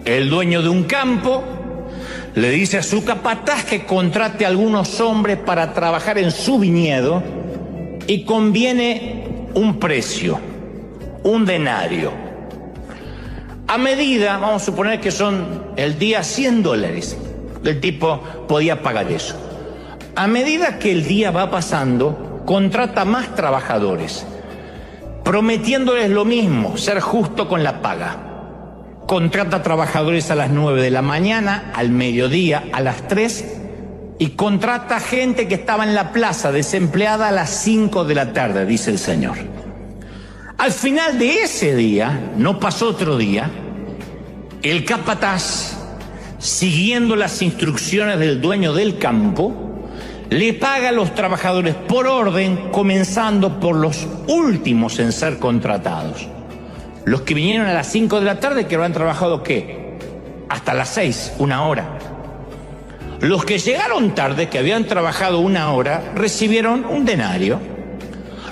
el dueño de un campo le dice a su capataz que contrate a algunos hombres para trabajar en su viñedo y conviene un precio, un denario. A medida, vamos a suponer que son el día $100, el tipo podía pagar eso. A medida que el día va pasando, contrata más trabajadores. prometiéndoles lo mismo, ser justo con la paga. Contrata trabajadores a las 9 de la mañana, al mediodía, a las 3, y contrata gente que estaba en la plaza desempleada a las 5 de la tarde, dice el Señor. Al final de ese día, no pasó otro día, el capataz, siguiendo las instrucciones del dueño del campo, le paga a los trabajadores por orden, comenzando por los últimos en ser contratados. Los que vinieron a las 5 de la tarde, que habrán trabajado, ¿qué? Hasta las 6, 1 hora. Los que llegaron tarde, que habían trabajado 1 hora, recibieron un denario.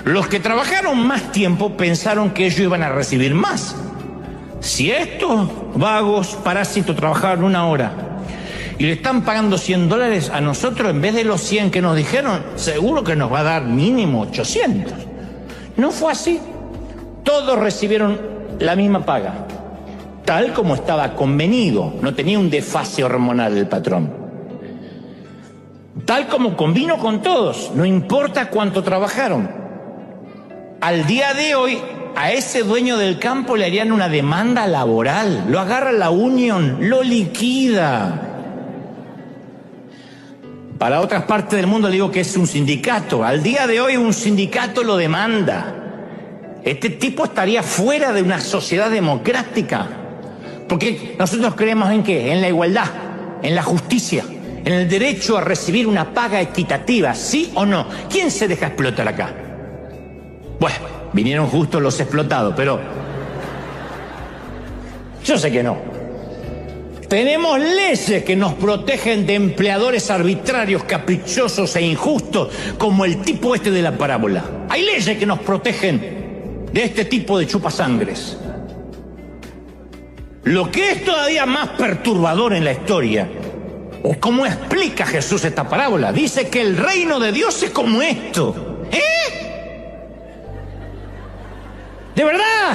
Los que trabajaron más tiempo pensaron que ellos iban a recibir más. Si estos vagos parásitos trabajaron 1 hora y le están pagando $100 a nosotros, en vez de los 100 que nos dijeron, seguro que nos va a dar mínimo 800. No fue así. Todos recibieron la misma paga, tal como estaba convenido. No tenía un desfase hormonal el patrón. Tal como convino con todos, no importa cuánto trabajaron. Al día de hoy, a ese dueño del campo le harían una demanda laboral. Lo agarra la unión, lo liquida. Para otras partes del mundo le digo que es un sindicato. Al día de hoy un sindicato lo demanda. Este tipo estaría fuera de una sociedad democrática. Porque nosotros creemos ¿en qué? En la igualdad, en la justicia, en el derecho a recibir una paga equitativa, ¿sí o no? ¿Quién se deja explotar acá? Bueno, vinieron justo los explotados, pero yo sé que no. Tenemos leyes que nos protegen de empleadores arbitrarios, caprichosos e injustos, como el tipo este de la parábola. Hay leyes que nos protegen de este tipo de chupasangres. Lo que es todavía más perturbador en la historia es cómo explica Jesús esta parábola. Dice que el reino de Dios es como esto. ¿De verdad?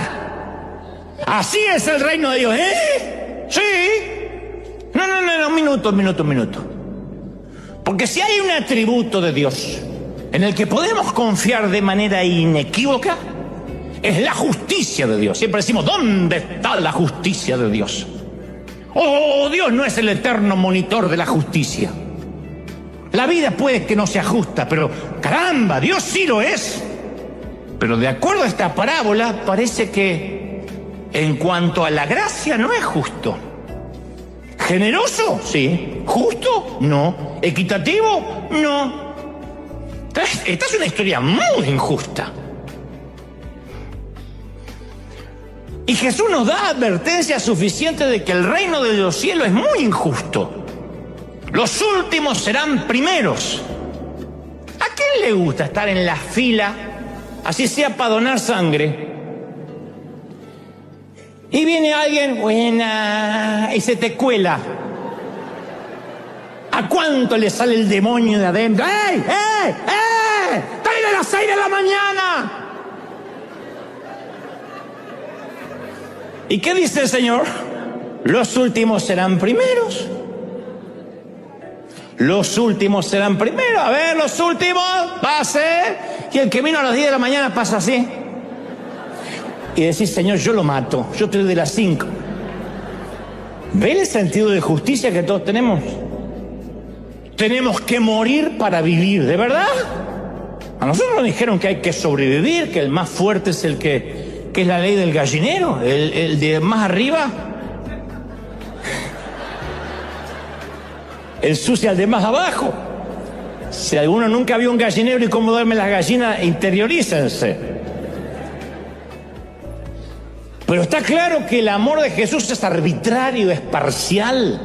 Así es el reino de Dios, Sí. No, un minuto. Porque si hay un atributo de Dios en el que podemos confiar de manera inequívoca, es la justicia de Dios. Siempre decimos, ¿dónde está la justicia de Dios? Oh, Dios no es el eterno monitor de la justicia. La vida puede que no sea justa, pero caramba, Dios sí lo es. Pero de acuerdo a esta parábola, parece que en cuanto a la gracia no es justo. ¿Generoso? Sí. ¿Justo? No. ¿Equitativo? No. Esta es una historia muy injusta. Y Jesús nos da advertencia suficiente de que el reino de los cielos es muy injusto. Los últimos serán primeros. ¿A quién le gusta estar en la fila, así sea para donar sangre? Y viene alguien, buena, y se te cuela. ¿A cuánto le sale el demonio de adentro? ¡Ey! ¡Estoy de las 6 de la mañana! ¿Y qué dice el Señor? Los últimos serán primeros. Los últimos serán primeros. A ver, los últimos, pase. Y el que vino a las 10 de la mañana pasa así. Y decís, Señor, yo lo mato. Yo estoy de las 5. ¿Ven el sentido de justicia que todos tenemos? Tenemos que morir para vivir, ¿de verdad? A nosotros nos dijeron que hay que sobrevivir, que el más fuerte es el que es la ley del gallinero, el de más arriba ensucia al de más abajo. Si alguno nunca vio un gallinero y cómo duermen las gallinas, interiorícense. Pero está claro que el amor de Jesús es arbitrario, es parcial,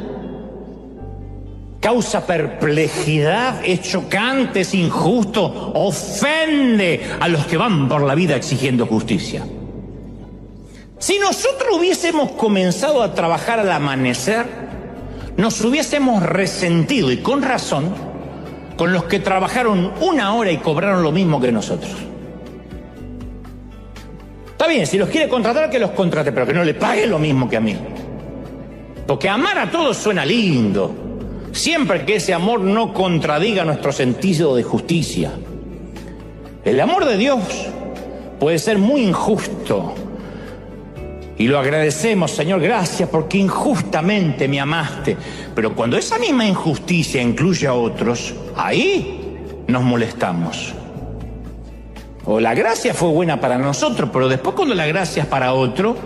causa perplejidad, es chocante, es injusto, ofende a los que van por la vida exigiendo justicia. Si nosotros hubiésemos comenzado a trabajar al amanecer, nos hubiésemos resentido, y con razón, con los que trabajaron 1 hora y cobraron lo mismo que nosotros. Está bien, si los quiere contratar, que los contrate, pero que no le pague lo mismo que a mí. Porque amar a todos suena lindo, siempre que ese amor no contradiga nuestro sentido de justicia. El amor de Dios puede ser muy injusto. Y lo agradecemos, Señor, gracias porque injustamente me amaste. Pero cuando esa misma injusticia incluye a otros, ahí nos molestamos. O la gracia fue buena para nosotros, pero después cuando la gracia es para otro,